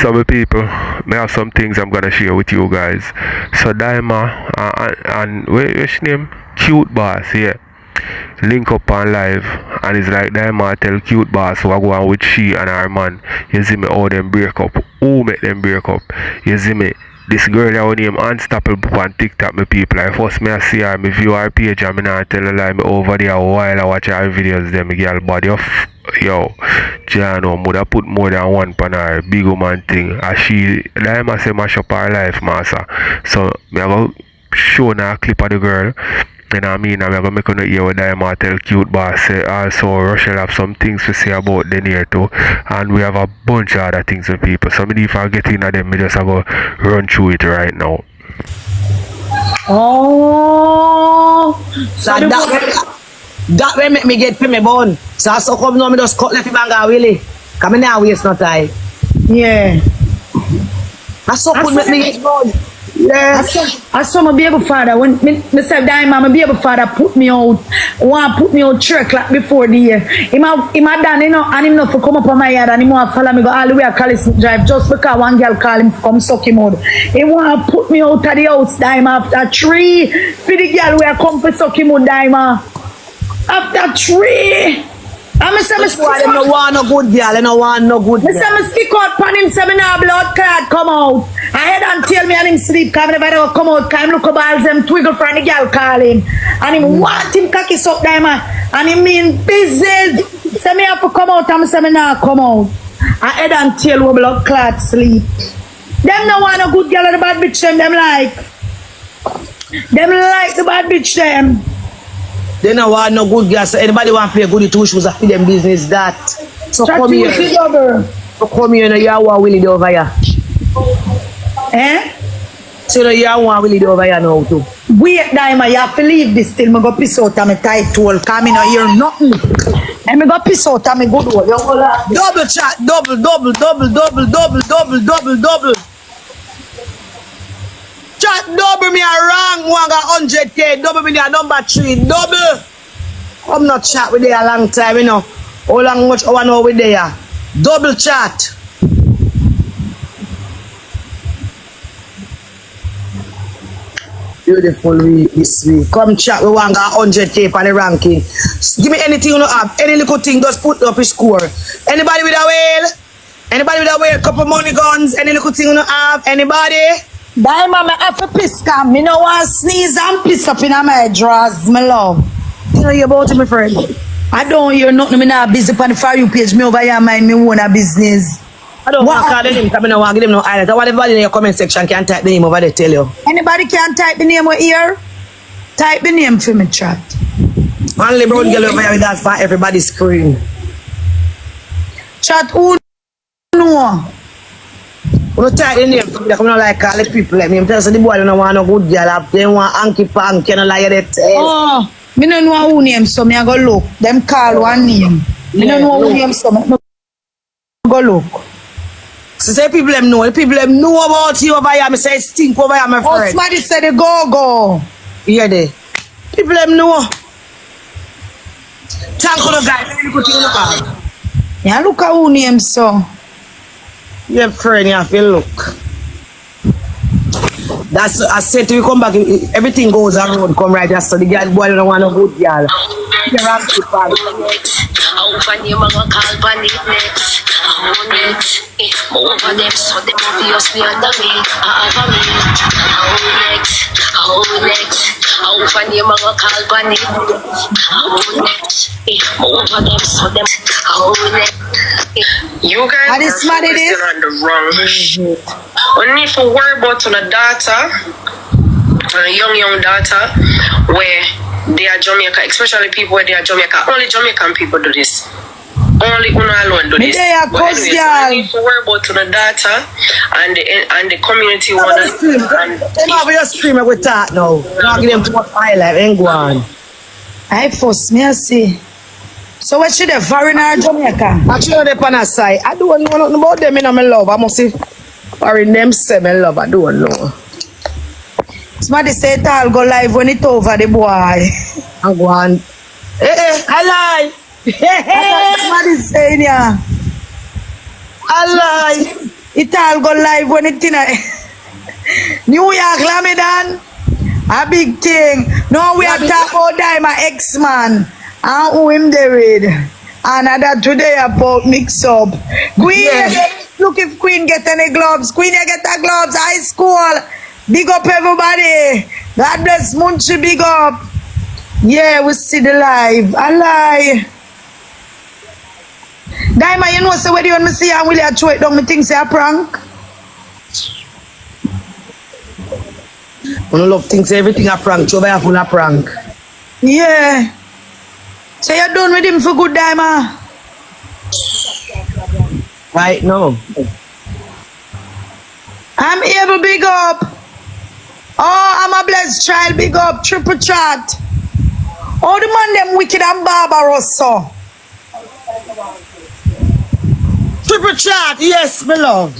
So my people, may have some things I'm gonna share with you guys. So Dyema and what's name? Cute Boss, yeah. Link up on live and it's like Dyema tell Cute Boss who are going with she and her man. You see me how them break up. Who make them break up? You see me? This girl that name Unstopable on TikTok, my people. I first me I see her, me view her page and me not tell a lie. Me over there while I watch her videos, them girl body of yo, Jano would have put more than one pan her big woman thing. And she, Dyema say mash up her life, master. So me I go show now a clip of the girl. You know what I mean? I'm going to make you hear what Dyema tell Cute Boss say. Also, Rochelle have some things to say about the near too. And we have a bunch of other things with people. So, if I get into them, I just have to run through it right now. Oh, so that way make me get for me bone. So I so come now, me just cut left the banga Willie. Come in now, waste no time. Yeah. I so could make me get bone. Yeah. I saw my baby father when me say Dyema, my baby father put me out, put me out church like before the year. He done, you know, and him not for come up on my yard and he want to follow me go all the way to College Drive just because one girl call him to come suck him out. He want to put me out of the house, Dyema, after 3 for the girl where come for suck him out, Dyema. After 3. I'm say me stick out. No want no good girl, no want no good girl. Me say me stick out pan him, say me now blood clot come out. I head and tell me and him sleep, cause never ever come out, cause him look balls them twiggle for the girl call him. And him want him cocky suck Dyema. And him mean business. Say me have to come out and me say me now come out. I head and tell we blood clot sleep. Them no want no good girl or the bad bitch them like. Them like the bad bitch them. They don't want no good girl, so anybody want to play goody two shoes and feed them business that. So come here. So come here, you know, Weh Willie over here. Eh? So you know, Weh Willie over here now too. Wait, Dyema, you have to leave this till me go piss out and me tight hole, cause me not hear nothing. And me go piss out and me good hole. Double chat, double. Chat double me a wrong one got 100K, double me a number 3, double. I'm not chat with you a long time, you know. How long much I know with there? Double chat. Beautiful week this week. Come chat with one got 100K for the ranking. Give me anything you know have, any little thing, just put up a score. Anybody with a whale? Anybody with a whale? Couple money guns? Any little thing you know have? Anybody? Dyema, me have to piss cam. Me no want sneeze and piss up in my drawers, my love. You know you about it, my friend? I don't hear nothing. Me not busy on the For You page. Me over here mind me own a business. I don't want to call the name because I don't want to give them no highlight. I want everybody in your comment section can type the name over there, tell you. Anybody can type the name over here? Type the name for me, chat. Only brown girl over here with that for everybody's screen. Chat, who know? You type the name for me, I don't like call the people like me. I'm telling you, the boy don't want no good girl. They want Anki Pank, you know, like that. Oh, me don't know who name, so me I go look. Them call one name. Me don't know who name, so me go look. So say people them know. The people them know about you over here. I say stink over here, my friend. Oh, somebody said they go. Yeah, they. People them know. Thank you, guys. Yeah, look at who name, so. Yeah, friend, you have to look. That's I said to you come back, everything goes around, come right there. So the girl boy don't want no good girl. You're right, over them, so them obviously under me. Over me, over them, call bunny. Over them, so them you guys are still on the wrong shit. Only for worry about on a daughter, a young daughter, where they are Jamaica, especially people where they are Jamaica. Only Jamaican people do this. Only Una alone do this. But anyways, I need to worry about the data and the community one. They have your streamer with that now. Now give them too much highlight and go on. I force me I see. So what should the foreigner Jamaica? Actually they're on a side. I don't know nothing about them in my love. I must say foreign them say my love. I don't know. Somebody say it all go live when it's over the boy. I go on. I lie. That's what somebody's saying, yeah. I lie. It all go live when it in New York, Lamidan. A big thing. Now we are talking about Dyema X-Man. And who him there with. And that today about mix up. Queen, look if Queen get any gloves. Queen, you get the gloves. High school. Big up everybody. God bless Munchie, big up. Yeah, we see the live. I lie. Dyema, you know, so when you want me see and Willie throw it down, me think say a prank. I don't love things, everything a prank. Joe by full a prank. Yeah. So you're done with him for good, Dyema? Right now. I'm able, big up. Oh, I'm a blessed child, big up. Triple chat. Oh, the man them wicked and barbarous, so. Triple chat, yes, my love.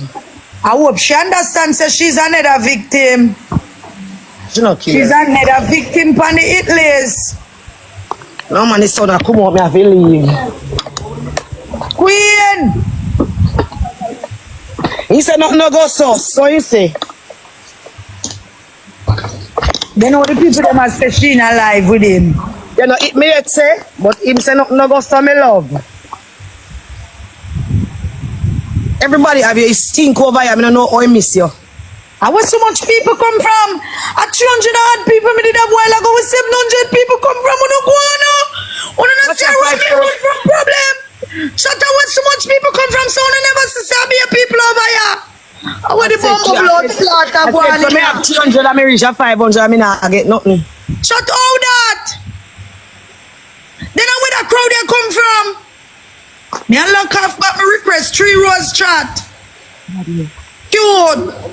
I hope she understands that she's another victim. She not care. She's another victim on the hit list. No man, this son a come out, me have to leave. Queen! He said nothing no go so you say. They know the people that must say she not alive with him. You know, it me yet say, but him say nothing no go so me love. Everybody have your stink over here, I don't know how I miss you. And where so much people come from? At 300 odd people me did a while ago, with 700 people come from. Uno go on now. Uno not see where me run from problem. Shut up, where so much people come from, so uno never see some people over here. And where the bomb blood clot a go on I said, so me have 300 and me reach a 500 and me not get nothing. Shut all that. Then where the crowd they come from? Me unlock off but me request 3 rows chat. Cute.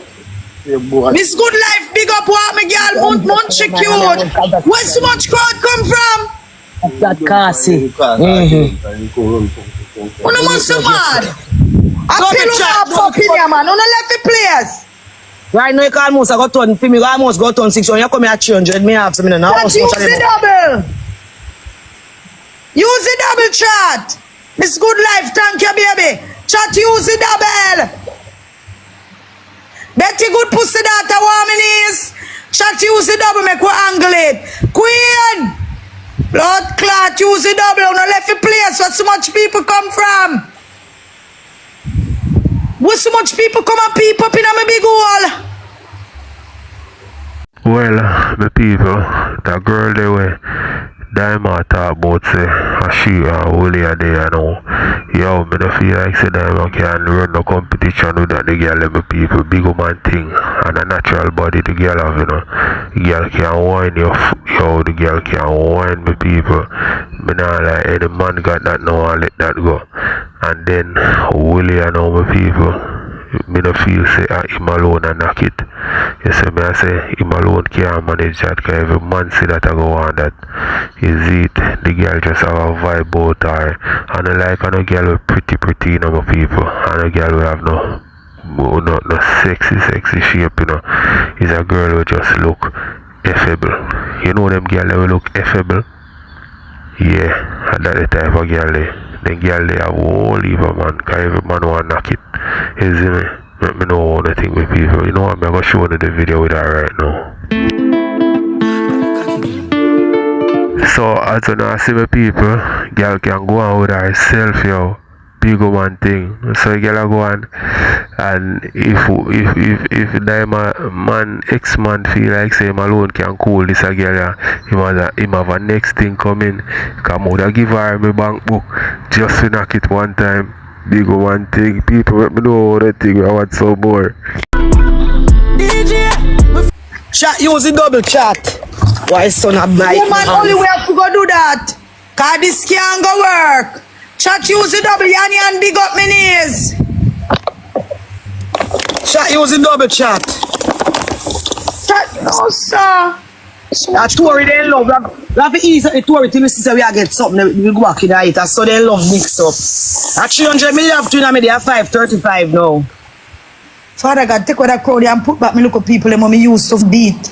Miss Good Life, big up what me girl, Munchie cute. Where so much crowd come from? That Cassie. Uno must so mad. I feel up up in here, man. Uno left the place. Right now you can almost go turn for me, you almost go turn 600, you come here at 300, me have some in now. Use the double. Use the double chat. Miss Good Life, thank you, baby. Chat, use the double. Betty good pussy that warm in is. Chat, use the double, make we angle it. Queen. Blood clot, use the double. Uno left the place where so much people come from. Where so much people come and peep up in a big hole. Well, the people, that girl they were Dyema talk about say she and Willie are there now. Yo, me don't feel like say Dyema can run no competition with that the girl them people, big woman thing and a natural body the girl have, you know. The girl can whine you, yo, the girl can whine me people. Me not like any man got that now and let that go. And then Willie and all my people, me don't feel say him alone and knock it. You see me I say him alone can't manage that because every man see that I go on that. Is it the girl just have a vibe about her and I like no girl with pretty you know my people and a girl who have no sexy shape, you know. Is a girl who just look affable. You know them girl who look affable? Yeah, and that the type of girl they. The girl they have whole heap of man, because every man want to knock it. You see me? Let me know what I think with people. You know what, I'm going to show you the video with her right now. So, as you know, see my people, girl can go on with herself, yo. Big one thing. So, girl go on, and if Dyema man, ex-man feel like say him alone can cool this a girl, him have a next thing coming. Come out and give her my bank book just to knock it one time. Big one thing. People let me know what I think. I want some more. Chat, use the double chat. Why son of my Woman, only we have to go do that. Cause this can't go work. Chat, use the double yanny and big up my knees. Chat, use the double chat. Chat, no sir. That Tory they love. We have to ease up the Tory till we see we get something. We go back in the height. So they love mix up. At 300 million have 2 and they have 535 now. Father God, take what I crowd and put back me look at people them when me used to beat.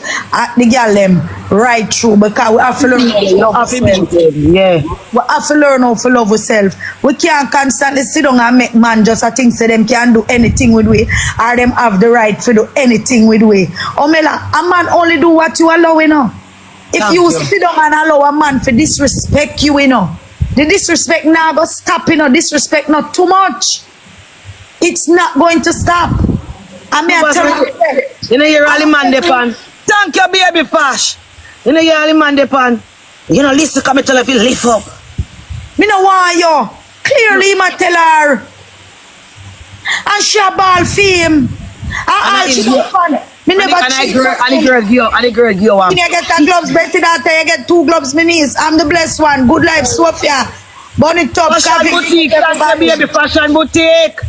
the girl them right through because we have to learn how to love ourselves. Yeah. We have to learn how to love ourselves. We can't constantly sit down and make man just a think say them can do anything with we or them have the right to do anything with we. Omela, a man only do what you allow, you know. If you sit down and allow a man to disrespect you, you know, the disrespect now go stop, you know, disrespect not too much. It's not going to stop. I mean, I tell you, you know, you're all the man depan. Thank you, baby Fash. You know, you're all the man depan. You know, listen, come and tell her if you lift up. me no want you. Clearly, ma tell her. And she a ball fame. And she don't fun. Me never cheat. And the girl give you one. You get the gloves, Betty that you get 2 gloves, my niece. I'm the blessed one. Good life, Sophia. Bonnie top. Fashion boutique. Thank you, baby. Fashion boutique.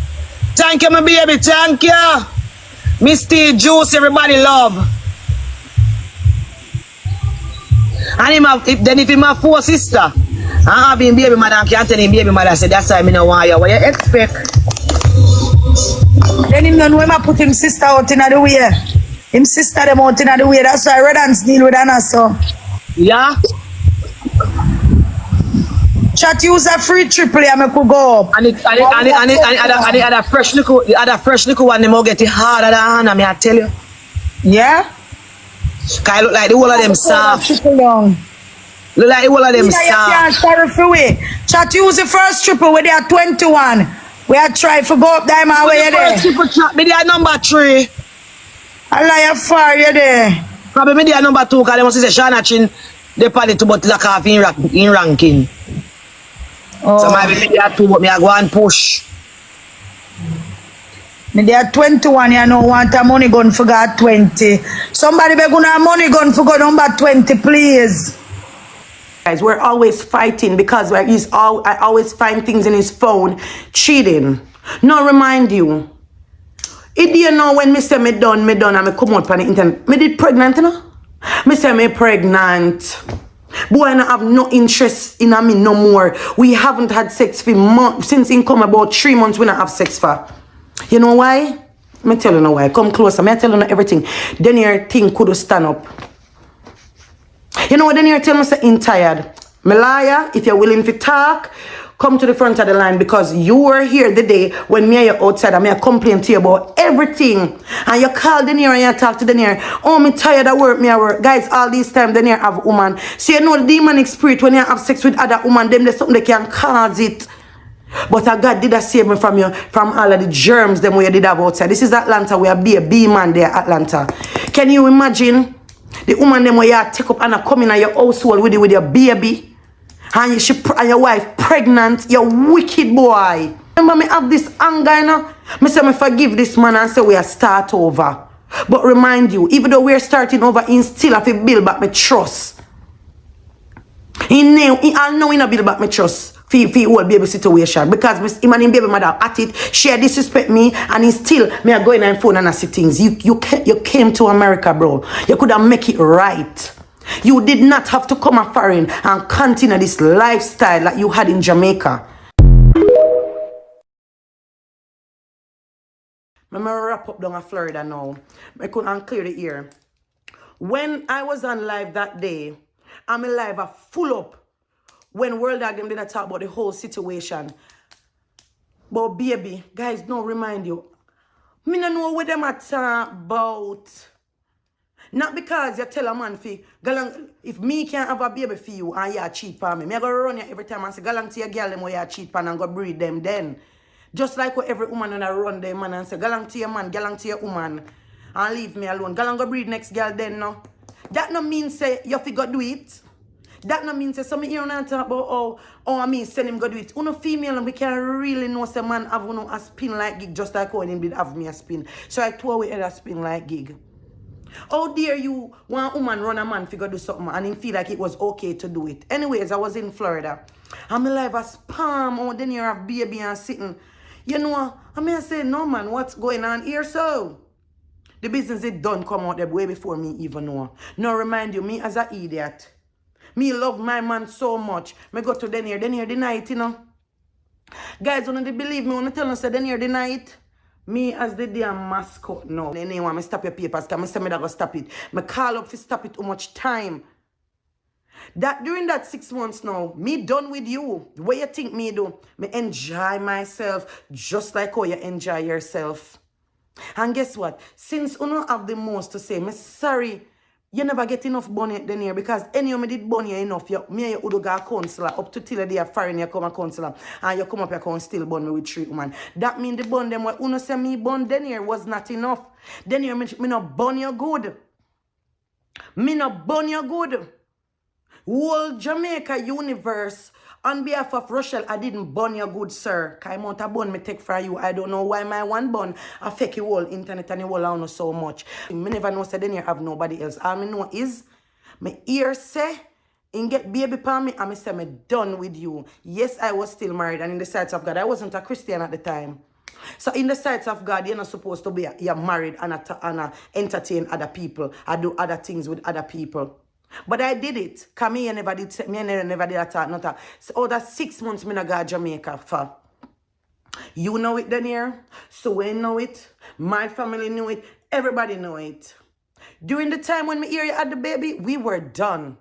Thank you, my baby. Thank you. Misty Juice, everybody love. And him have, if him have 4 sisters, I have him baby mother, I can't tell him baby mother, say that's why I don't want you. What you expect? Then him don't know him put him sister out in the way. Him sister them out in the way. That's why Redance deal with Anna, so. Yeah? Chat use a free triple and I could go up. And the other fresh little one, they more get it harder than Anna, I tell you. Yeah? Cause I look like the whole of them soft. Look like the whole of them soft. You can't sorry for we. Chat use the first triple where they are 21. We are trying to go up Dyema where you there. First triple chat, me there number 3. I lie far you there. Probably me there number 2 because they must say Shana Chin, they probably to but lock off in ranking. Oh. So maybe me there 2 but me I go and push. Me there 21, you know, want a money gun for God 20. Somebody be gonna have money gun for God number 20, please. Guys, we're always fighting because I always find things in his phone cheating. Now remind you, it you know when me say me done and me come out on the internet, me did pregnant, you know? Me say me pregnant. Boy, I have no interest in me no more. We haven't had sex for months. Since in come about 3 months we not have sex for. You know why? Me tell you know why. Come closer. Me tell you know everything. Then your thing could stand up. You know what? Then you tell me say in tired. Malaya, if you're willing to talk, come to the front of the line because you were here the day when me and you outside and me I complain to you about everything. And you call Denier and you talk to Denier. Oh, me tired of work, me I work. Guys, all this time Denier have woman. So you know the demonic spirit when you have sex with other woman, them there's something they can cause it. But God did save me from you, from all of the germs them we did have outside. This is Atlanta, we are a B man there, Atlanta. Can you imagine the woman them where you take up and come in your household with your baby? And your wife pregnant, you wicked boy. Remember me have this anger, you know? Me say me forgive this man and say we are start over. But remind you, even though we're starting over, he still have to build back my trust. I know he not build back my trust. For whole baby situation because him and him baby mother at it, she disrespect me and he still me are going on phone and I see things. You came to America, bro. You could have make it right. You did not have to come a foreign and continue this lifestyle like you had in Jamaica. I'm gonna wrap up down in Florida now. I couldn't clear the ear. When I was on live that day, I'm live full up. When World Dog them did talk about the whole situation. But baby, guys, no remind you. Me no know what them are talking about. Not because you tell a man if me can't have a baby for you and you cheat for me. I go run you every time and say galang to your girl them where you cheat for and go breed them then. Just like what every woman when I run them man and say galang to your man, galang to your woman and leave me alone. Galang go breed next girl then no. That no mean say you fi go do it. That no mean say some here and talk about I mean send him go do it. Uno female and we can really know say man have uno a spin like gig just like how him did have me a spin. So I throw away a spin like gig. How dare you one woman run a man figure do something and him feel like it was okay to do it. Anyways, I was in Florida. I'm alive a spam then you have baby and sitting. You know, I mean I say no man, what's going on here so? The business is done come out there way before me even know. Now remind you, me as an idiot. Me love my man so much. Me go to Denier the night, you know. Guys, when they believe me, when I tell them say Denier the night, Me as the damn mascot now. They want me stop your papers because I say me that go stop it. Me call up to stop it too much time. That during that 6 months now, me done with you. What you think me do? Me enjoy myself just like how you enjoy yourself. And guess what? Since you don't have the most to say, me sorry, you never get enough money then here because any of me did money enough. Me and you would go a counselor up to till the day of foreign you come a counselor and you come up here and still bun me with 3 women. That mean the bun them what you say me bun then here was not enough. Then here me not bun you good. Me not bun you good. Whole Jamaica universe, on behalf of Rochelle, I didn't bun your good, sir. Because amount of bun me take from you. I don't know why my one bun affect you whole internet and you all know so much. Me never know say then you have nobody else. All me know is, me ear say, and get baby for me, and me say me done with you. Yes, I was still married, and in the sights of God, I wasn't a Christian at the time. So in the sights of God, you're not supposed to be you're married and entertain other people. I do other things with other people. But I did it. Because me never did that. Not that. So that 6 months me not go to Jamaica for. You know it then here. So we know it. My family knew it. Everybody know it. During the time when me hear you had the baby, we were done.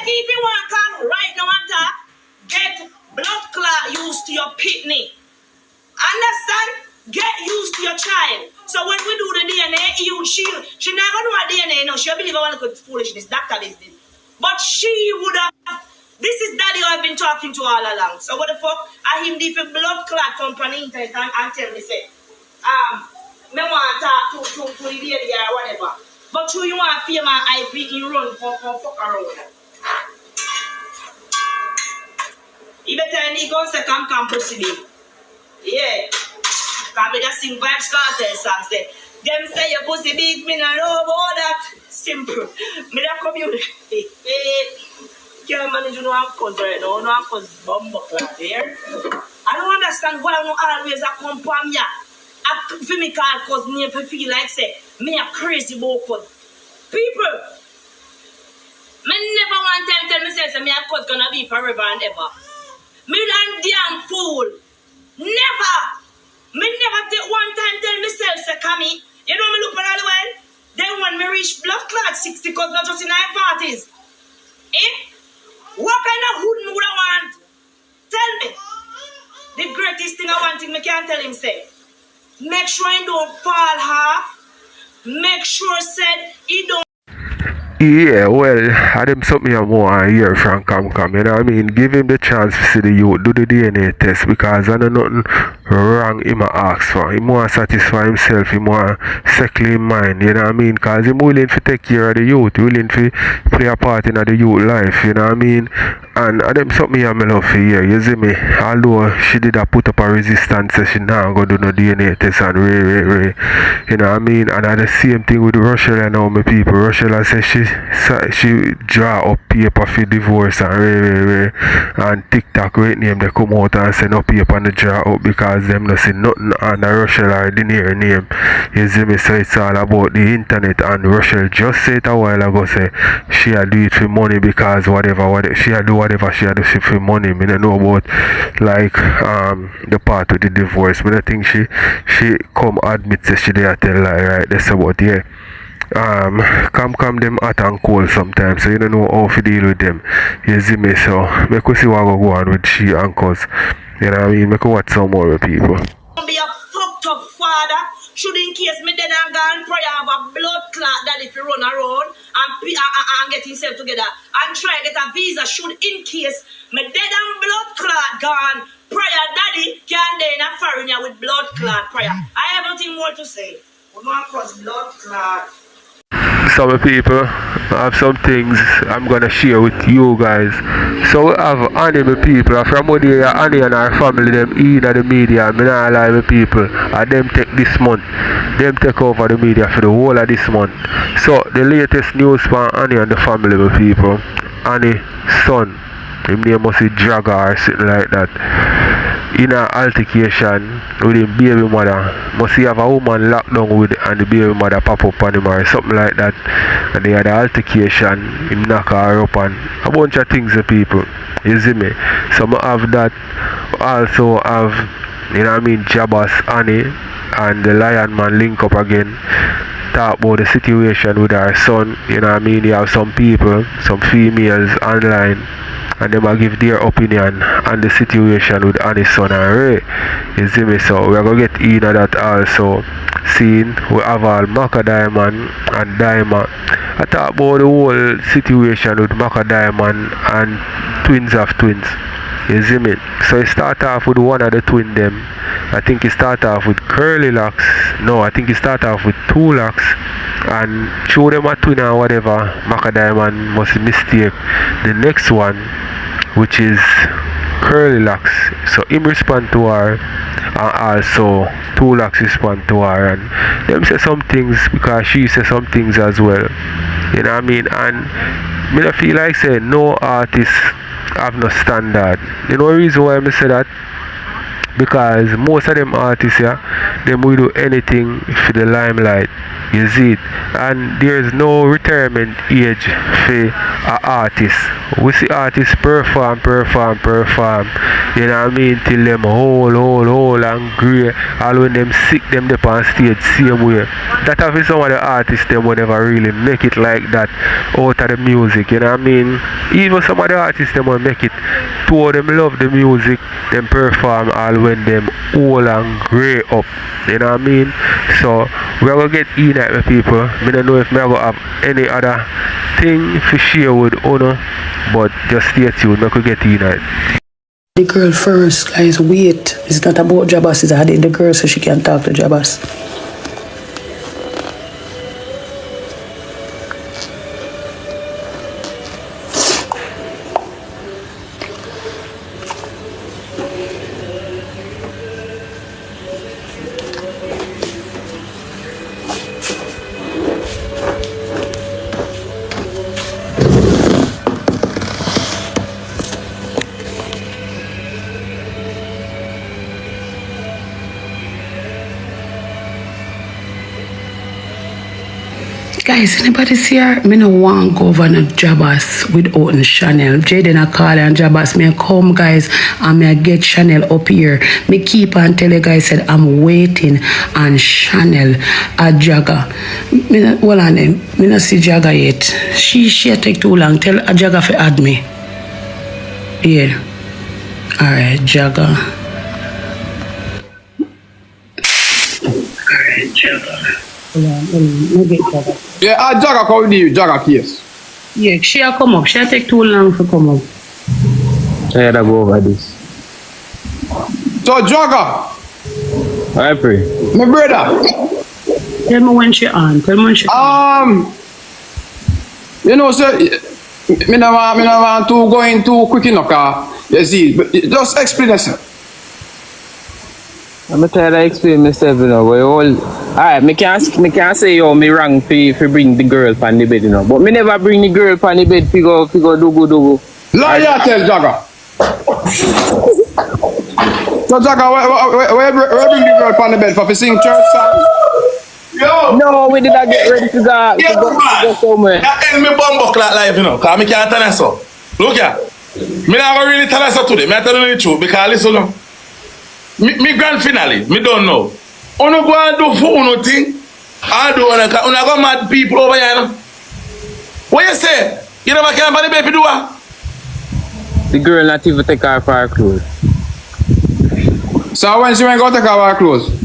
If you want to come right now and talk, get blood clot used to your pitney. Understand? Get used to your child. So when we do the DNA, she never know her DNA. No, she'll believe I want to go foolishness. Doctor business. But she would have. This is daddy I've been talking to all along. So what the fuck? I him different blood clot company internet and tell me say, me want to talk to the lady or whatever. But you want to feel my IP in run for fuck around. You better need go say come pussy big. Yeah. Because I just sing vybz kartel songs say. Them say your pussy big, me no know about that. Simple. Me that community. Can't manage to know I'm cause right now. No I'm cause bumbo clock here. I don't understand why I always come from me. I feel me cause me feel like say me a crazy about cause. People. Me never one time tell me say me a cause gonna be forever and ever. Me done damn fool. Never. Me never take one time tell myself say come me. You know me look on all the way. Then when me reach blood clot 60 cause not just in my 40s. Eh? What kind of hood me would I want? Tell me. The greatest thing I want me can't tell him say. Make sure he don't fall half. Make sure said he don't. Yeah, well, I them something I want to hear from Come, you know what I mean? Give him the chance to see the youth, do the DNA test, because I know nothing wrong him ask for. He want to satisfy himself, he want to settle his mind, you know what I mean? Because he's willing to take care of the youth, willing to play a part in the youth life, you know what I mean? And I them something I love to hear, you see me? Although she did a put up a resistance, so she now go do no DNA test and you know what I mean? And I the same thing with Rochelle and all my people. Rochelle says she draw up paper for divorce and and TikTok right name they come out and say no paper and draw up because them no see nothing on the Rochelle or the near name. You see me? So it's all about the internet, and Rochelle just said a while ago say she do it for money because whatever she do whatever she do for money. Me don't know about like the part of the divorce. But I think she come admit that she did tell lie right. That's about yeah. Come them hot and cold sometimes, so you don't know how to deal with them. You see me? So make us see what go on with she and cuz. You know what I mean? Make us watch some more people. Be a fucked up father. Should in case me dead and gone prayer have a blood clot that if you run around and get himself together and try to get a visa, should in case me dead and blood clot gone prayer daddy can then a foreigner with blood clot prayer. I have nothing more to say. We're going to cross blood clot. Some people, I have some things I'm gonna share with you guys. So we have Annie my people, from what day Annie and her family them in the media, I not lie with people, and them take this month. Them take over the media for the whole of this month. So the latest news from Annie and the family my people, Annie's son, his name must be Jagger or something like that. in an altercation with his baby mother. Must he have a woman locked down with and the baby mother pop up on him or something like that. And they had an altercation, him knock her up and a bunch of things the people. You see me? So I have that. Also have, you know what I mean, Jabba's Annie and the Lion Man link up again. Talk about the situation with our son, you know what I mean? You have some people, some females online, and they might give their opinion on the situation with Annie's son and Ray. You see me? So we're gonna get into that also. Seeing we have all Maka Diamond and Dyema. I talk about the whole situation with Maka Diamond and Twins of Twins. You see me? So it start off with one of the twin them. I think it start off with curly locks. No, I think it start off with 2 locks. And show them a twin or whatever. Maka Diamond must mistake the next one, which is curly locks. So him respond to her, and also 2 locks respond to her, and them say some things because she say some things as well. You know what I mean? And me I feel like say no artist have no standard. You know the reason why I say that? Because most of them artists, yeah, them will do anything for the limelight. You see it? And there's no retirement age for an artist. We see artists perform. You know what I mean? Till them whole and grey. All when them sick, them up on stage same way. That have some of the artists them will never really make it like that out of the music. You know what I mean? Even some of the artists them will make it. 2 of them love the music, them perform all when them old and grey up. You know what I mean? So we're gonna get in at the people. I don't know if we're gonna have any other thing to share with Uno, but just stay tuned, we could get in at it. The girl first, guys, wait. It's not about Jabba's, it's adding the girl so she can talk to Jabba's. Guys, anybody see her? Me no want go over no Jabba's without Chanel. Jayden a call and Jabba's me come guys and me get Chanel up here. Me keep on tell you guys said I'm waiting on Chanel a Jagger. Hold on then. Me no see Jagger yet. She take too long. Tell a Jagger to add me. Yeah. Alright, Jagger. Alright, Jagger. Yeah, Jagger come with you, Jagger case. Yeah, she'll come up. She'll take too long to come up. I had to go over this. So Jagger, I pray. my brother. Tell me when she on. Tell me when she You know, sir, me no want to go in too quick enough, you see, but just explain yourself. I'm trying to explain myself, you know, but alright, me can't say yo me wrong for bring the girl on the bed, you know. But me never bring the girl on the bed for go do. Liar tell Jagger. So Jagger, where bring the girl on the bed for sing church song? Yo! No, we did not get ready to go somewhere. That end me bumbo clock life, you know, because I can't tell us so. Look here. Me not really tell us so today. Me tell you the truth because listen, no. Me grand finale, me don't know. Uno go and do for uno thing. I do uno go mad people over here, you know. What you say? You never can buy the baby do what? The girl not even take off her clothes. So when she went go take off her clothes?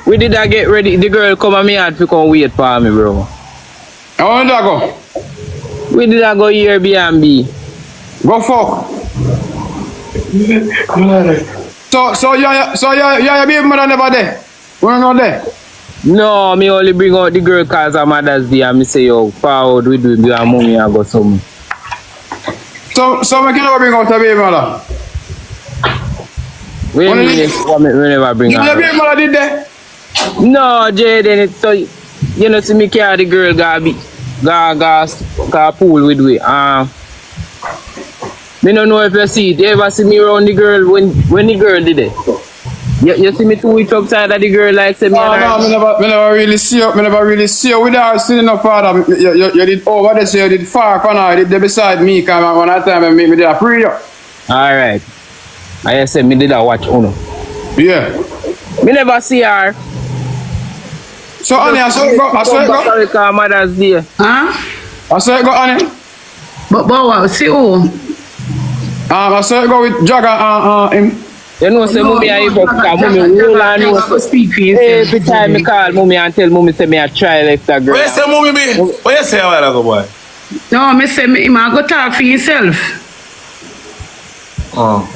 We did not get ready. The girl come and me had to come wait for me, bro. And when did I go? We did not go Airbnb. Go fuck. So your baby mother never there? We're not there? No, me only bring out the girl cause her mother's day and me say yo, forward we do your mommy and go something. So we can never bring out your baby mother? We never bring her. Your baby mother did there? No, Jayden, it's so you know see me carry the girl go pool with we. Me don't know if you see it. You ever see me around the girl when the girl did it? You see me 2 weeks outside of the girl like say me and her? No, me never really see you. Me never really see you with her still enough father. You did over there, so you did far from her. You did beside me, because one that time me did a prayer. Alright. I said me did a watch Uno. Yeah. Me never see her. So honey, I saw it go. Mother's Day. Huh? I saw it go, honey. But what? See who? I saw it go with Jagger him. You know, say mommy I eat up because mommy roll and know. Every time me call mommy and tell mommy say me I try left that girl. What you say, mommy be? What you say a while ago, boy? No, me say me go talk for yourself. Oh.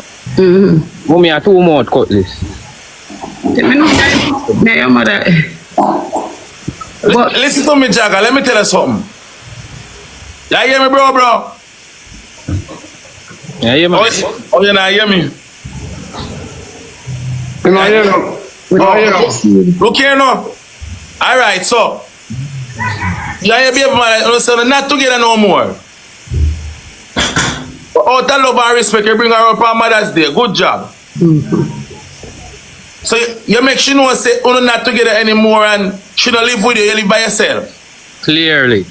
Mommy a 2 mouth cutlass. Me know that your mother. But Listen to me, Jagger. Let me tell you something. You hear me, bro? Yeah, yeah, man. Oh, you not hear me? Look here now. Alright, so you and your baby man so not together no more. But out of love and respect, you bring her up on Mother's Day. Good job. So you make she know say you're not together anymore and she don't live with you, you live by yourself. Clearly.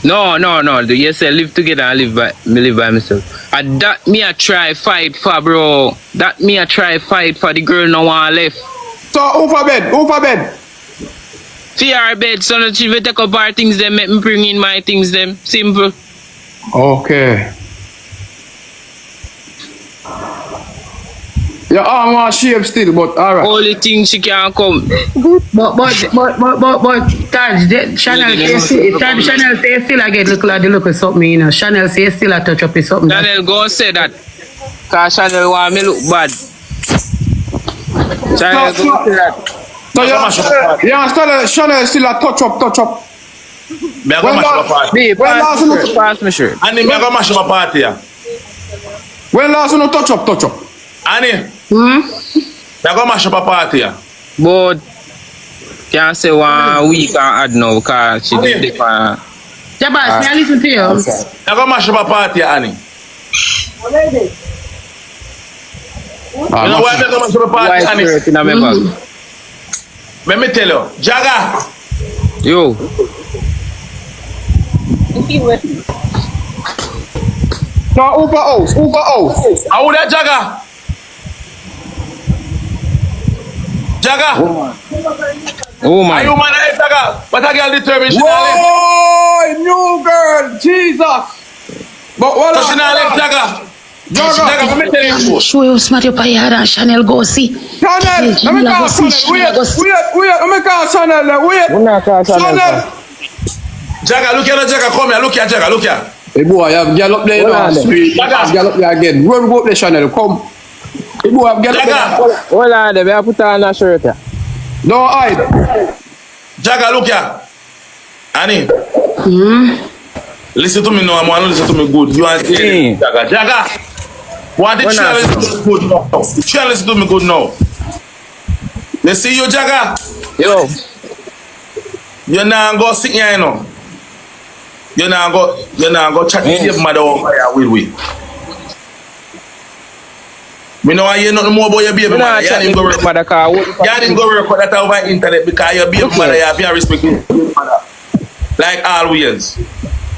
No. You say live together and live by myself. And that me I try fight for, bro. That me I try fight for the girl no one left. So who for bed? For her bed, so that she will take up her things them, make me bring in my things them. Simple. Okay. Your arm want shave still, but alright. Only thing she can come. But Taj, Chanel say still I get look like the look of something, you know. Chanel say still a touch up with something. Chanel go say that. Cause Chanel want me look bad. Chanel go say that. So you understand Chanel still a touch up. Me a go mash up a party. Pass me shirt. And me a go mash up a party. When last you no touch up? Annie, me a go mash up a party. But can't say 1 week and add now because she did it for Jabba, can I listen to you? Me a go mash up a party, Annie. You know why me a go mash up a party, Annie? Let me tell you, Jagger. Yo. No, Uber house. How that Jagger? Oh my. Are you man at Jagger? But a girl determined she not left. Whoa, new girl, Jesus. But what So she not left Jagger. Jagger, let me tell you. Show you smart up your and Chanel go see. Chanel, let me call Chanel. Wait, let me call Chanel. Chanel. Jagger, look here, Jagger, come here, look here, Jagger, look here. Hey boy, you have girl up there, you know, sweet. Girl up there again. Run go up the Chanel, come. Hey boy, have girl up there. Hold on, they will put on a shirt here. No hide. Jagger, look here. Annie. Listen to me now, man. Listen to me good. You are Jagger. Jagger. What the channel listen to me good now? The channel listen to me good now. They see you, Jagger. Yo. You now go sit here, you know. You now go chat to your mother over here, will we? Me know I hear nothing more about your baby mother. You didn't go record that over internet because your baby mother, you have to respect your mother. Like always.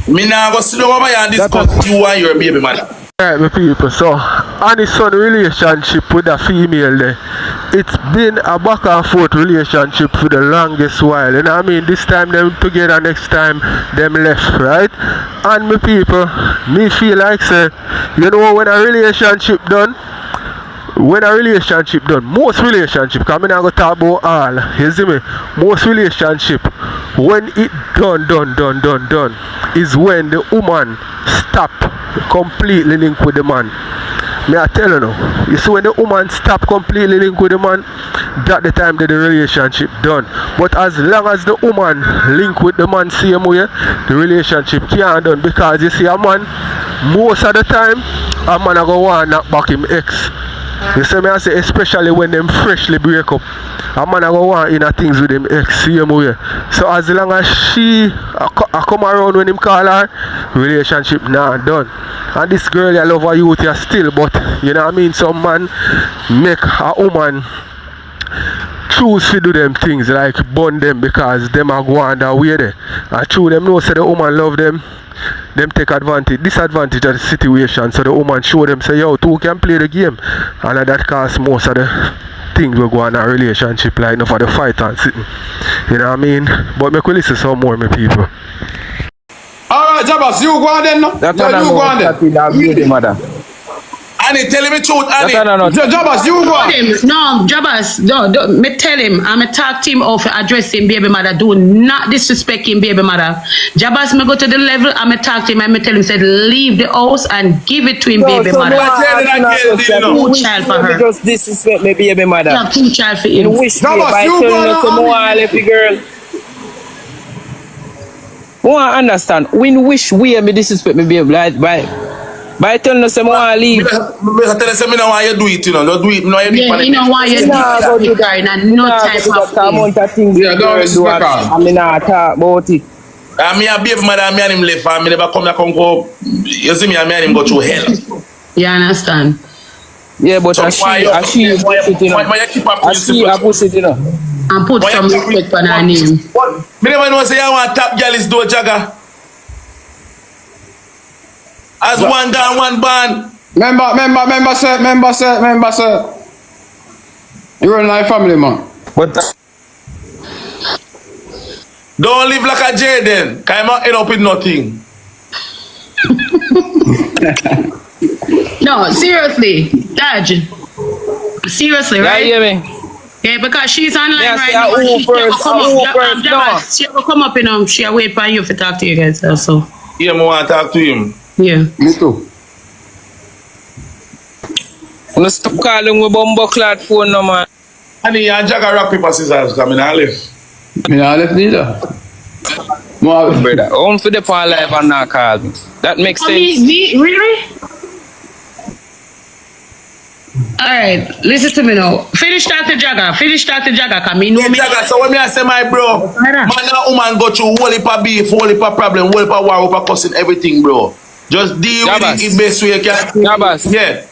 Me now go sit over here and discuss you and your baby mother. Alright, my people, so on his son relationship with a female there, it's been a back and forth relationship for the longest while. You know what I mean? This time them together, next time them left, right? And my people, me feel like say, you know when a relationship done, most relationship, because I'm not going to talk about all, you see me? Most relationship, when it done, is when the woman stop completely link with the man. Me I tell you now, you see when the woman stop completely link with the man, that the time that the relationship done. But as long as the woman link with the man same way, the relationship can't done, because you see a man, most of the time, a man a go want knock back him ex. You see me I say especially when them freshly break up. A man I go want in a things with them ex same way. So as long as she I come around when him call her, relationship nah done. And this girl I love her youth here still, but you know what I mean, some man make a woman choose to do them things like bond them because them are go on that way there. And true them know say the woman love them take disadvantage of the situation, so the woman show them say yo two can play the game, and that cause most of the things we go on in a relationship like enough for the fight and sitting. You know what I mean? But make we listen some more my people. Alright, Jabaz, you go on then no? That's you go on then. Annie, tell him the truth, Annie. Jabaz, you go on. No, Jabaz, no, me tell him, I'm a talk to him of addressing baby mother. Do not disrespect him, baby mother. Jabaz, me go to the level, I'm a talk to him, and me tell him, said, leave the house and give it to him, baby mother. Two child for her. Just disrespect me, baby mother. Yeah, two child for him. Wish me by telling us some more lefty girl. I understand. When wish we me disrespect me, baby, like by telling us some more leave. I tell us I don't want you do it, you know. Don't do it. No, you don't want you to do it. And no type of thing. Yeah, don't respect her. I mean, I talk about it. I mean, I be mother, me and him left, and me never come go. You see me, and him go through hell. You understand? Yeah, but I see you pussy, you know. And put some respect on her name. Me never know say I want top girl is do jagger. As one down, one band. Member, sir. You're in my family, man. But don't live like a jayden. Cause I'm not end up with nothing. No, seriously, Dad. Seriously, right? Yeah, hear me? Yeah, because she's online right now. She will come up, you know. She'll wait for you to talk to you guys also. Yeah, I want to talk to him. Yeah. Me too. I'm stop calling with bumbo clad phone no man. And you jagger rock paper scissors coming and left. Me not left neither. Brother, I'm for the pan live and not call me. That makes sense. Me? Really? Alright, listen to me now. Finish talk to Jagger. Cause me know me. Jagger, so when I say my bro, man and woman go through whole heap of beef, whole heap of problem, whole heap of war, whole heap of cussing, everything, bro. Just deal with it the best way you can. Jabaz. Yeah.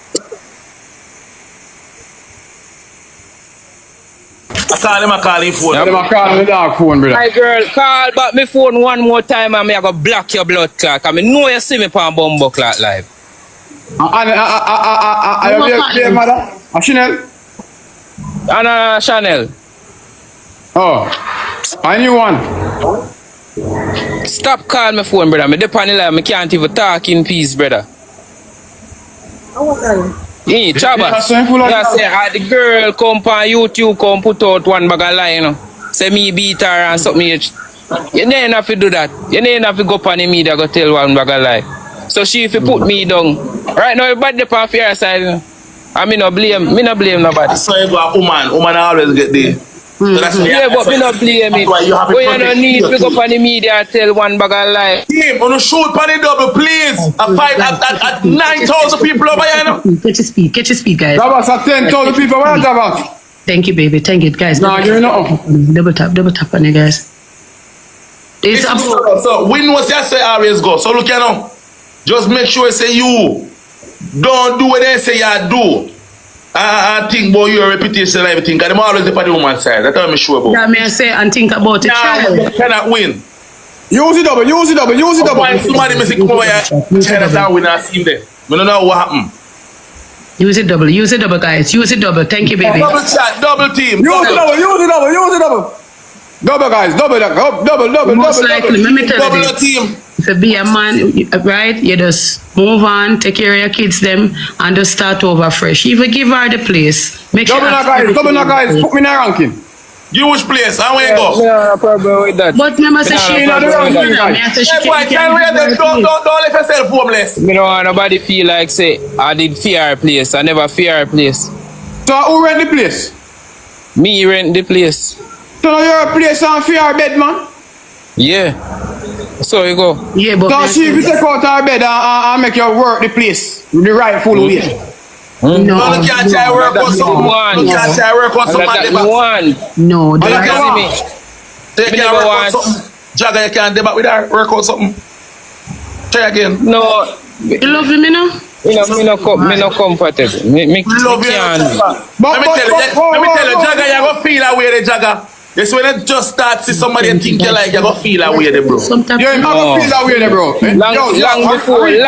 I call him phone. I call him dog phone, brother. My girl, call back my phone one more time and me I go block your blood clot. Cause me know you see me on bumbo clot live. Your mother? Chanel? Anna Chanel. Oh, I knew one. Stop calling my phone, brother. Me dep on the line. Me can't even talk in peace, brother. Hey, Chabas. Yeah, say, the girl come on YouTube, come put out one bag of lie, you know. Say me beat her and something. You don't have to do that. You don't have to go up on the media go tell one bag of lie. So she if you put me down. Right now, everybody dep on your side, you know. I mean, no blame nobody. So you go a woman always get there. So yeah, but me not blame it. But you don't need to go up on the media and tell one bag of lie. Team, on the shoot on the double, please. A fight at 9,000 people over here, you know. Catch your speed, guys. That was at 10,000 people. What is that about? Thank you, baby. Thank you, guys. No, you're not. Double tap on you guys. So we know say I always go. So look, you know. Just make sure say you don't do what they say you do. I think about your reputation and everything. Because I'm always the woman's side. That's what I'm sure about. That may I say and think about the child. You cannot win. Use it double. Why somebody may say come over here, Chinatown win and see him there. We don't know what happened. Use it double, guys. Use it double. Thank you, baby. Double chat, double team. Use it double. Double, guys. Double. Most likely, let me tell you Double team. If you be a man, right, you just move on, take care of your kids them, and just start over fresh. Even give her the place. Make sure. Double, guys. Put me in a ranking. You which place? I want to go. No problem with that. But remember, say she not the ranking. Don't let yourself homeless. Me don't want nobody feel like say I did fear her place. I never fear her place. So who rent the place? Me rent the place. So now you're a place and fear her bed, man? Yeah. So you go. Yeah, but so she if you take out her bed and make you work the place the rightful way. No. No, you can't try work on something. You can't try work on something. No, They they can't work on something. Jagger, you can't debate with her, work out something. Try again. No. You love me now? Me no comfortable. Me love you. Let me tell you, Jagger, you go feel away the Jagger. This when you just start see somebody and think you like, you go feel away there, bro. Sometimes Yeah, you go feel away there, bro. Long before. Read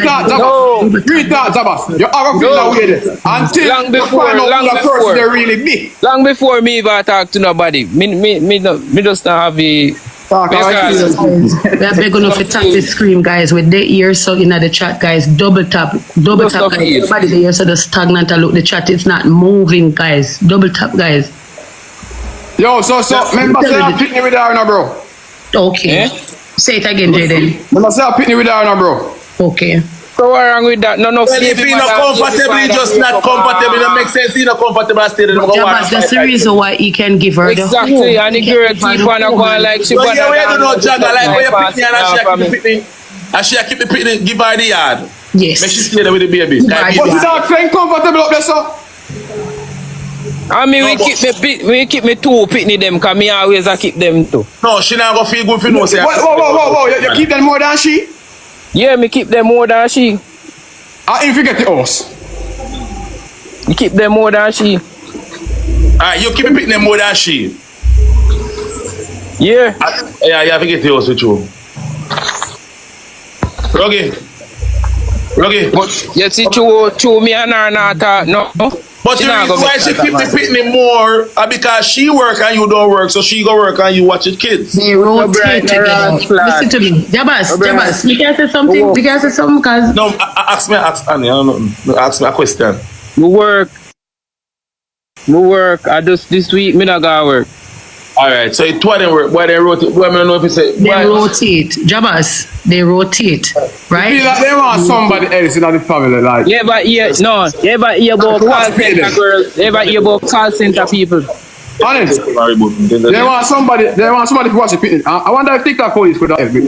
that, Zabas. You ever feel away there until Long before, you find out long who the person before. they really be. Long before me ever talk to nobody. Me just not have the. we are begging enough to tap the screen, guys, with the ears so in the chat, guys. Double tap, guys. Everybody the ears so the stagnant and look the chat, it's not moving, guys. Double tap, guys. Yo, so remember say I'm pitney with her now, bro. Okay. Say it again, Jayden. Remember say I'm pitney with her now, bro. Okay. So what wrong with that? No, Well, if you're not comfortable, you're just not comfortable. It makes sense. You're not comfortable. Jabaz, that's the reason why he can give her the exactly, and the girl keep on going like she yeah, we don't know Jagger, like when you pitney and she keep the pitney, give her the yard. Yes. Make she stay there with the baby. But you not saying comfortable up there, sir? I mean, we keep me two pitney them, because me always I keep them too. No, she not gonna feel good if you know. Say, whoa. You keep them more than she? Yeah, me keep them more than she. I ain't forget the horse. You keep them more than she. Alright, you keep pitney them more than she. Yeah. Yeah, you forget the horse with you. Rocky. But you see, true me and her not talk, no. But the reason why she keep the pitney more because she work and you don't work, so she go work and you watch your kids. They rotate together. Listen to me. Jabaz, you can say something? You can say something? Cause no, ask Annie, I don't know. Ask me a question. Me work. I just this week, me not gonna work. Alright, so it them work. Why they rotate? Why I don't know if you say they rotate. Jabaz, they rotate. Right? Feel like they want somebody else in the family, like. Yeah, but hear about call center girls. Ever hear about call center people? Honest. They want somebody to watch the pitney. I wonder if TikTok police could help me.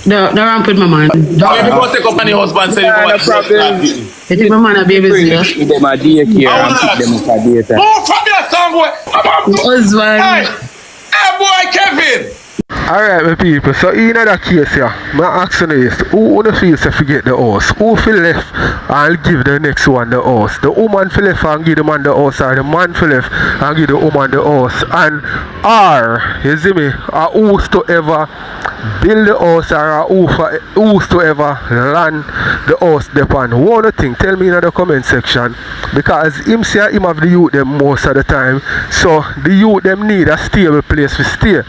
The ramp with my man. If you go take up any husband, say you go watch I think my man a baby here. Keep them a daycare and keep them for daytime. Oh, from your song, boy. Husband. Hey, boy, Kevin. Alright, my people, so in that case here, my action is who wanna feel to forget the horse? Who feel left and give the next one the horse? The woman feel left and give the man the horse, or the man feel left and give the woman the horse? And you see me, who's to ever build the horse or who's to ever land the horse depend? One thing, tell me in the comment section, because him say him have the youth them most of the time, so the youth them need a stable place to stay.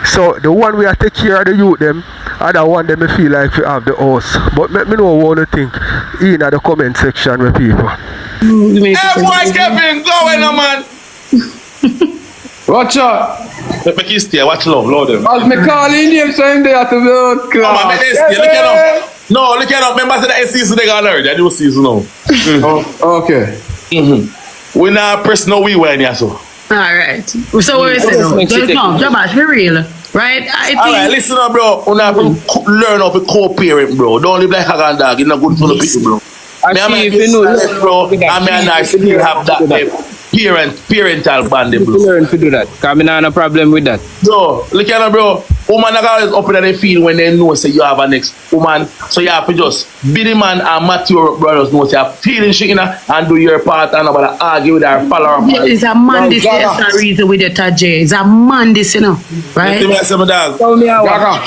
So the one we are take care of the youth them, other one them feel like we have the horse. But let me know one thing in the comment section with people. Hey boy Kevin, go in man. Watch out. Let me stay, watch love, Lord them. As me calling him saying they have to build class. Look at up. Remember that season they got learned. They do season now. Okay. We now press no we when here so. Alright. So what is it? No, Jabaz, be real. Right? I think. Alright, listen up, bro. You have to learn how to co-parent, bro. Don't live like a dog. It's not good for the people, bro. Actually, if you know, bro, I still have that parental bonding, bro. Learn to do that. Because I have no problem with that. Bro, look at bro. Woman are always up in the field when they know say you have a next woman. So you have to just be the man and mature brothers know say you're feeling shit in her and do your part and about to argue with her follower. It's a man this is the reason with the Tajay. It's a man this, you know. Right? Tell me how.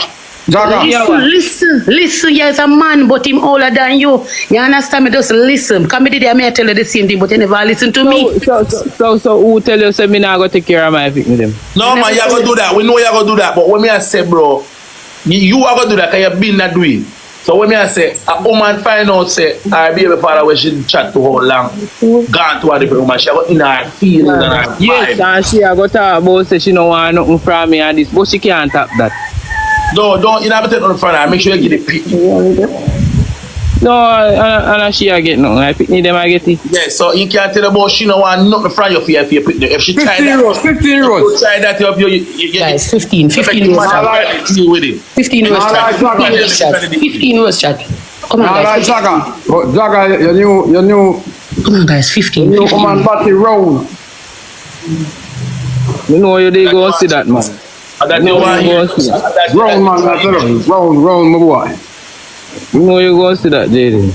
Listen, yeah, it's a man, but him older than you. You understand me? Just listen. Come me there, I tell you the same thing, but you never listen to me. So who tell you say me not go take care of my victim with them? No man, you gonna do that. We know you gonna do that, but when me I say, bro, you are gonna do that because you've been that way. So when me I say, a woman find out say, I be able to father when she chat to her long, gone to a different woman, she got in her feeling and her vibe. Yes, and she a go talk about say she don't want nothing from me and this, but she can't tap that. No, don't you never take on the front and make sure you get the pick. No, and she a get nothing. I pick them, I get it. Yeah, so you can't tell about she don't want nothing from you if you pick them. If she try that, 15 euros. Try that you Guys, 15 euros. 15 euros. 15 euros chat. Come on, Alright, guys. Jagga. But Jagga, you knew. Come on, guys. 15. You come on, batty round. You know you did go see that, man. That you want go see that. Round, man, that's it. Round, my boy. You know you go see that, Jayden.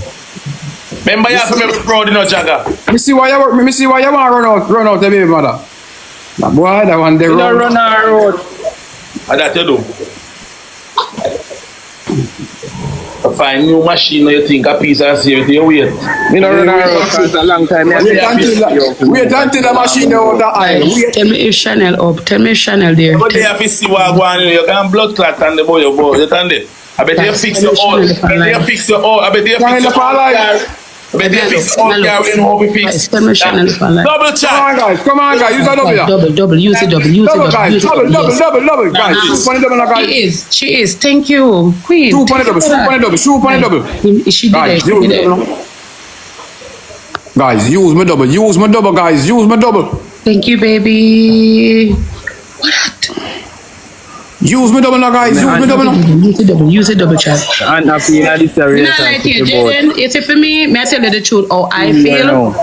Remember you have to make proud, you know, Jagga. Me see why you want to run out the baby mother. That boy, that one, they You don't run. run our road. That you do. Find new machine, you think a piece of safety, you wait. You don't run our road for a long time. Wait until the machine out the eye. Tell me if Chanel up. Tell me if Chanel there. But they have to see what going on. You can blood clot and the boy, you can do. I bet you fix your all. I bet you fix your all. I bet you fix your all. I bet you fix your all. You know how to fix. Double chat. Come on, guys. Use a double. Double. Use it double. Use it Double, double. guys. Use it Double, double. guys. Yes. 2 point double, guys. She is. Thank you, Queen. 2 point double. 2 point double. She did Guys, it. Guys, use my double. Use my double, guys. Use my double. Thank you, baby. What? Use my double now, guys. Use my double now. Use it double. Use it double, chat. And I feel that this is a real Not like you, Jayden. You see, for me, may I tell you the truth? How I feel.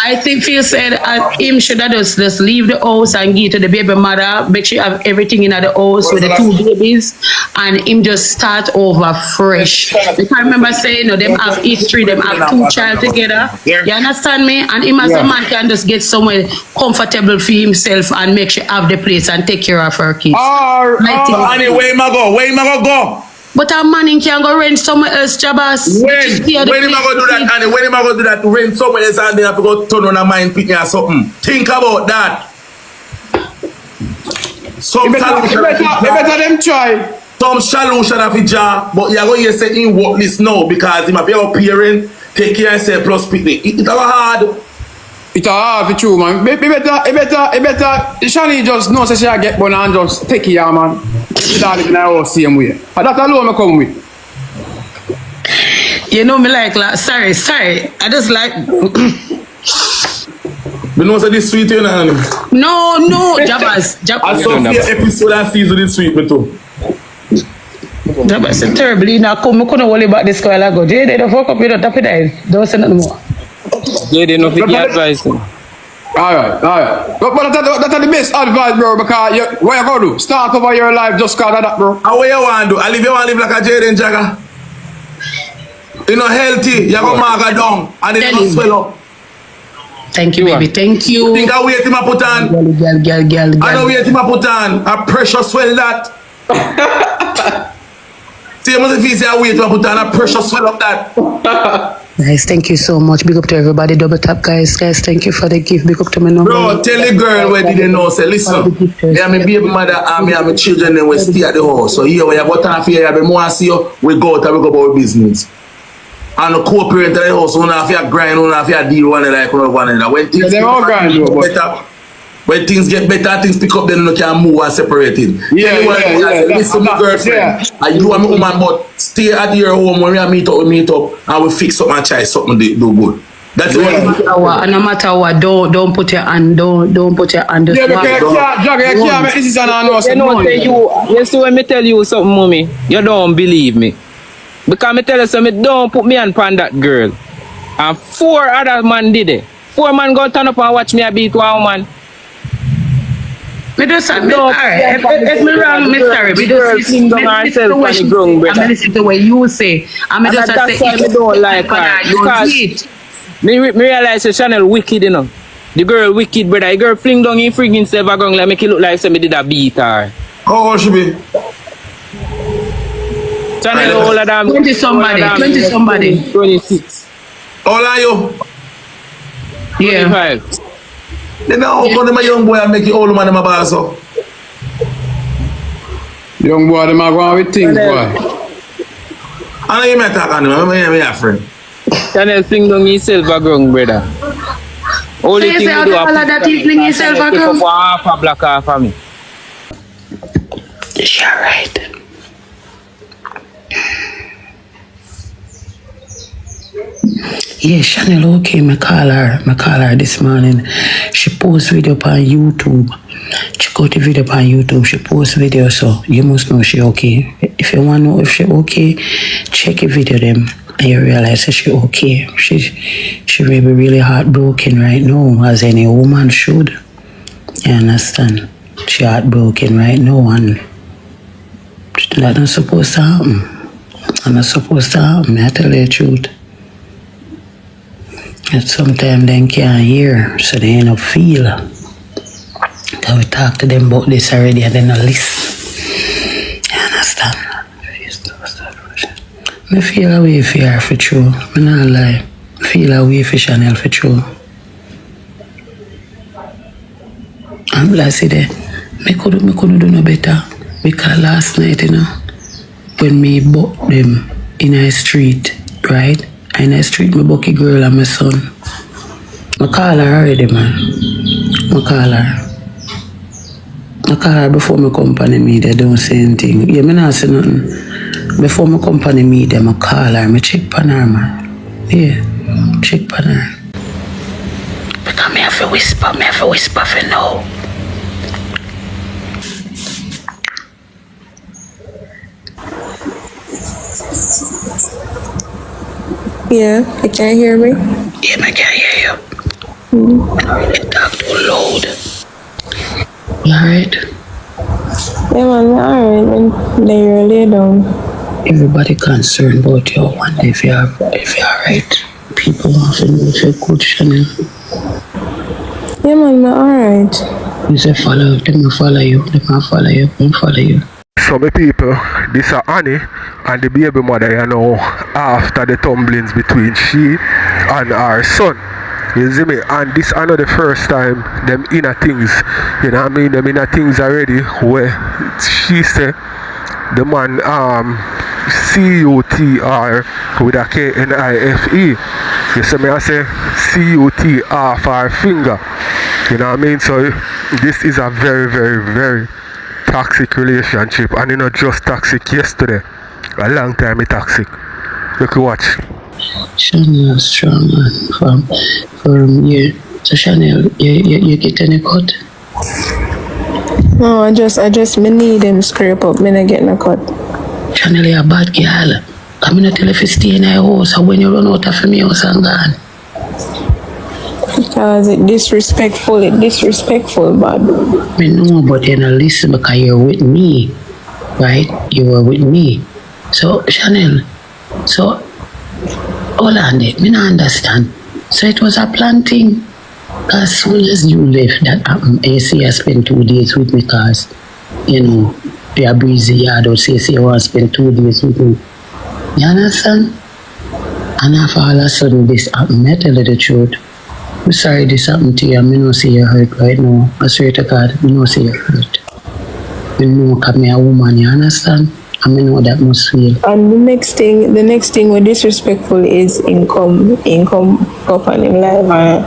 I think Phil said him should have just leave the house and give to the baby mother, make sure have everything in the house with the 2 babies, and him just start over fresh. Because I remember saying, them have history, them have 2 child together. You understand me? And him as a man can just get somewhere comfortable for himself and make sure have the place and take care of her kids. Annie, where am I go? Where am I go? But a man can go rent somewhere else, Jabas. When am I going to do that, Annie? When am I going to do that? To rent somewhere else and then have to go turn on a mind picking or something. Think about that. Some better them try. Some solution of a job, but you're going to say in work this now because he might be your parent, take care of yourself plus picnic. It's hard. It's hard for true, man. It better. Shani just knows that she get one and just take it, yeah, man. Without living in our same way. But that alone I come with. You know me like sorry. I just like. You know what's this sweet, you know? No, Jabas. I saw the episode and season this sweet, me too. Jabas, it's terrible. You know, I couldn't worry about this girl. I go, Jayden, don't fuck up, you don't tap it in. Don't say nothing more. Jayden, no fit advice. Alright. But that's the best advice, bro, because what you gonna do? Start over your life just cause of that, bro. And what you want to do? You want to live like a Jayden Jagga? You know, healthy, you go mark down, and then you swell up. Thank you, baby. Thank you. You think I wait him I put on? Girl. I don't wait him I put on. A pressure swell that. See, if you say I wait him I put on, a pressure swell up that. Guys, thank you so much. Big up to everybody. Double tap, guys. Guys, thank you for the gift. Big up to my number. Bro, tell the girl where didn't know. Say, listen, me and my baby mother and me and my children, they will stay at the house. So here, when you go down here, you want to see you, we go out and we go about business. And the co-parent at the house, we have to grind, we have to deal one like one another. When things get better, when things get better, things pick up, then you can move and separate it. Yeah. Listen, my girlfriend, and you and my woman, but stay at your home when we meet up, and we fix up and try something to do good. That's no matter what, don't put your hand, don't put your hand. Yeah, because this is an honest. You see when me tell you something, mommy, you don't believe me. Because me tell you something, don't put me on that girl. And 4 other man did it. 4 man go turn up and watch me a beat 1 woman. Me just alright. If me wrong, me sorry. Me just listen to what you say. And me just say I don't like her. Because me realize the channel wicked, you know. The girl wicked, brother. The girl fling down in friggin' self and like make it look like somebody did a beat her. How old she be? Channel older than 20 somebody. 26. How old are you? Yeah. 25. Then how come my young boy and make it old man in my bar so? Young boy, them are going with things, boy. I know you may talk on him, I'm a friend. Channel fling down himself a ground, brother. Only thing you do is fling himself a ground. Half a black half of me. Is she alright? Yeah, Chanel, okay, me call her this morning. She post video on YouTube. Check out the video on YouTube. She post video, so you must know she okay. If you want to know if she okay, check the video them. and you realize that she okay. She may be really heartbroken right now, as any woman should. You understand? She heartbroken right now, and that's not supposed to happen. That's not supposed to happen, I tell you the truth. And sometimes they can't hear, so they end up feel. Because we talk to them about this already and they don't listen. You understand? I feel a way for her for true. I'm not lie. I feel a way for Chanel for true. I'm blessed there. I couldn't do no better. Because last night, you know, when me bought them in a street, right? In a street, me bucky girl and my son. I call her already, man. I call her before my company meet, they don't say anything. Yeah, me not say nothing. Before my company meet them, I call her, I check on her, man. Yeah, check on her. Because me have to whisper for now. Yeah, you can't hear me? Yeah, I can hear you. I really talk too loud. You alright? Yeah, man, alright. When they lay down. Everybody concerned about you. Wonder if you're alright. People want to know if you're good, Chanel. Yeah, man, alright. You say follow them, I follow you. Them follow you. So my people, this is Annie and the baby mother, you know, after the tumblings between she and her son. You see me? And this is not the first time them inner things, you know what I mean? Them inner things already where she say the man C-U-T-R with a K-N-I-F-E. You see me? I say C-U-T-R for her finger. You know what I mean? So this is a very, very, very toxic relationship, and not just toxic yesterday. A long time it's toxic. You can watch. Chanel strong man from here. So Chanel, you get any cut? No, I just me need them scrape up, me not getting a cut. Chanel, you're a bad girl. I'm not tell you if you stay in your house, and when you run out of me house and gone. Because it's disrespectful, bad. I know, but you don't listen because you're with me, right? You were with me. So, Chanel, hold on there, me not understand. So it was a planting. As soon as you left, that happened. You see, I spent 2 days with me because, you know, you're breezy yard, or say you want to spend 2 days with me. You understand? And after all of a sudden this happened, I tell you the truth. I'm sorry this happened to you. I don't see you hurt right now. I swear to God, I don't see you hurt. I know because I'm a woman, you understand? I know that must feel. And the next thing with disrespectful is income up on him live and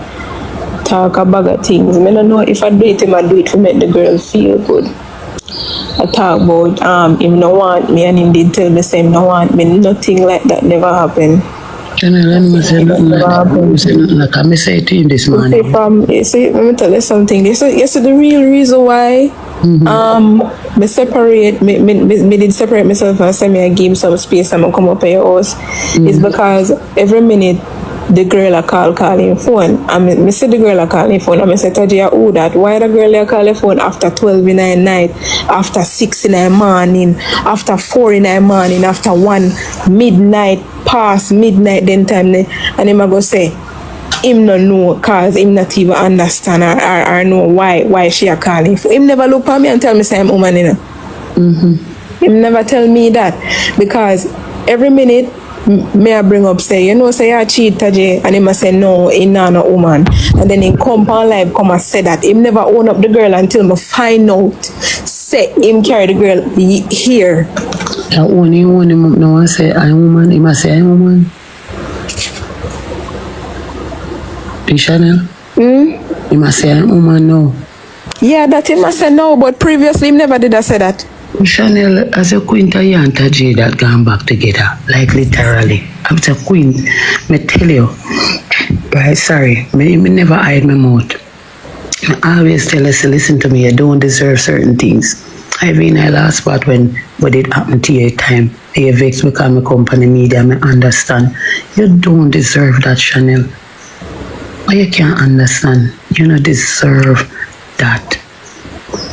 talk a bag of things. I don't know if I do it, I do it to make the girl feel good. I talk about him no want me and him did tell the same no want me. Nothing like that never happened. Let me say nothing like I say to you this morning. Let me tell you something. You see the real reason why me did separate myself and say me I give him some space and I come up at your house is because every minute the girl I call him phone. And me say the girl I call him phone and I say Tajia, who that? Why the girl I call him phone after 12 in the night, after 6 in the morning, after 4 in the morning, after 1 midnight, past midnight then time and him I go say him no know cause him not even understand or know why she a calling for him never look at me and tell me say I'm woman, you know. Him never tell me that because every minute me I bring up say, you know, say I cheat Tajay, and him I say no, he not no woman. And then he come on live come and say that. Him never own up the girl until me find out say him carry the girl here. I own him up now and say I'm woman, he must say I'm woman. Chanel? He must say I'm woman now. Yeah, that he must say no, but previously him never did I say that. Chanel, as a queen, you and Tajay that gone back together, like literally. I'm a queen, me tell you. Right, sorry, me never hide my mouth. I always tell us, listen to me, you don't deserve certain things. I been in last spot when what it happened to your time. You vex because my company media, I understand. You don't deserve that, Chanel. But you can't understand. You don't deserve that.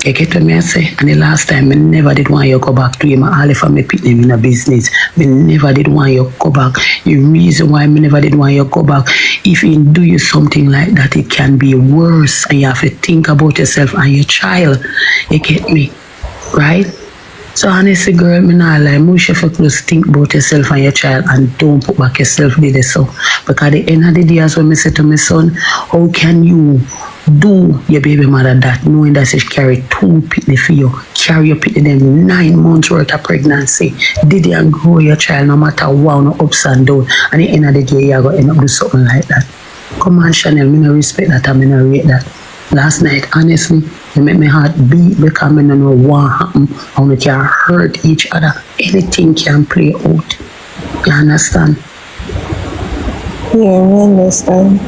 You get what I say? And the last time, I never did want you to go back to him. All if I pick him in a business, I never did want you to go back. The reason why I never did want you to go back, if he do you something like that, it can be worse. And you have to think about yourself and your child. You get me? Right? So honestly, girl, me not lie. You should just think about yourself and your child and don't put back yourself there. So, because at the end of the day, as when I say to my son, how can you do your baby mother that, knowing that she carry 2 pitney for you, carry your pitney them 9 months worth of pregnancy, did you and grow your child no matter what, no ups and downs, and at the end of the day, you're going to end up doing something like that. Come on, Chanel, me no respect that and me no rate that. Last night, honestly, it made my heart beat because I don't know what happened, and we can hurt each other. Anything can play out. You understand? Yeah, I understand.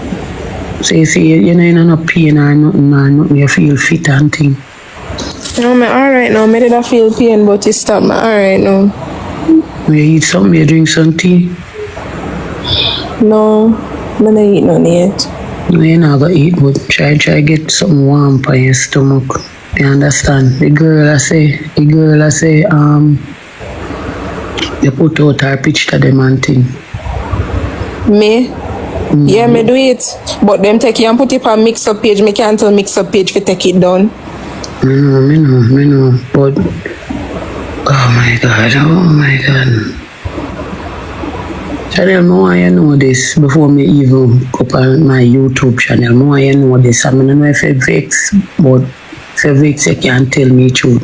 So you see, you know, you're not pain or nothing, you feel fit and thing. No, I'm alright now. I did feel pain, but you stop me alright now. You eat something, you drink some tea? No, I don't eat none yet. No, you're not going to eat, but try get something warm for your stomach. You understand? The girl I say, you put out her picture them and thing. Me? Mm-hmm. Yeah, me do it. But them take it and put it on mix up page. Me can't tell mix up page to take it down. Me know. But oh my god. Chanel, I want you know this before me even go on my YouTube channel. I want you know this. I don't know if you vex, but if you vex, you can't tell me truth.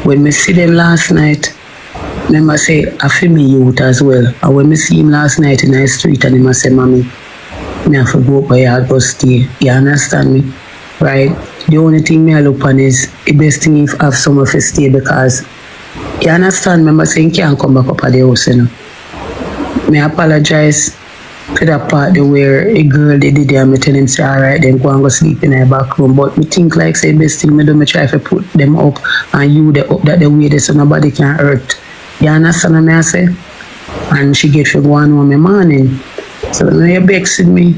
When I see them last night, I say, I feel me youth as well. And when I see him last night in the street, and I say, Mommy, I have to go up by yard, go stay. You understand me? Right? The only thing I look on is the best thing if I have someone to stay, because you understand me, I say, you can't come back up at the house, you know. I apologize to that part where a girl they did there, I tell him say alright, then go and go sleep in her back room. But me think like say best thing me do, me try to put them up and you they up that the way they so nobody can hurt. You understand what I say? And she get to go on home in the morning. So when you vex with me,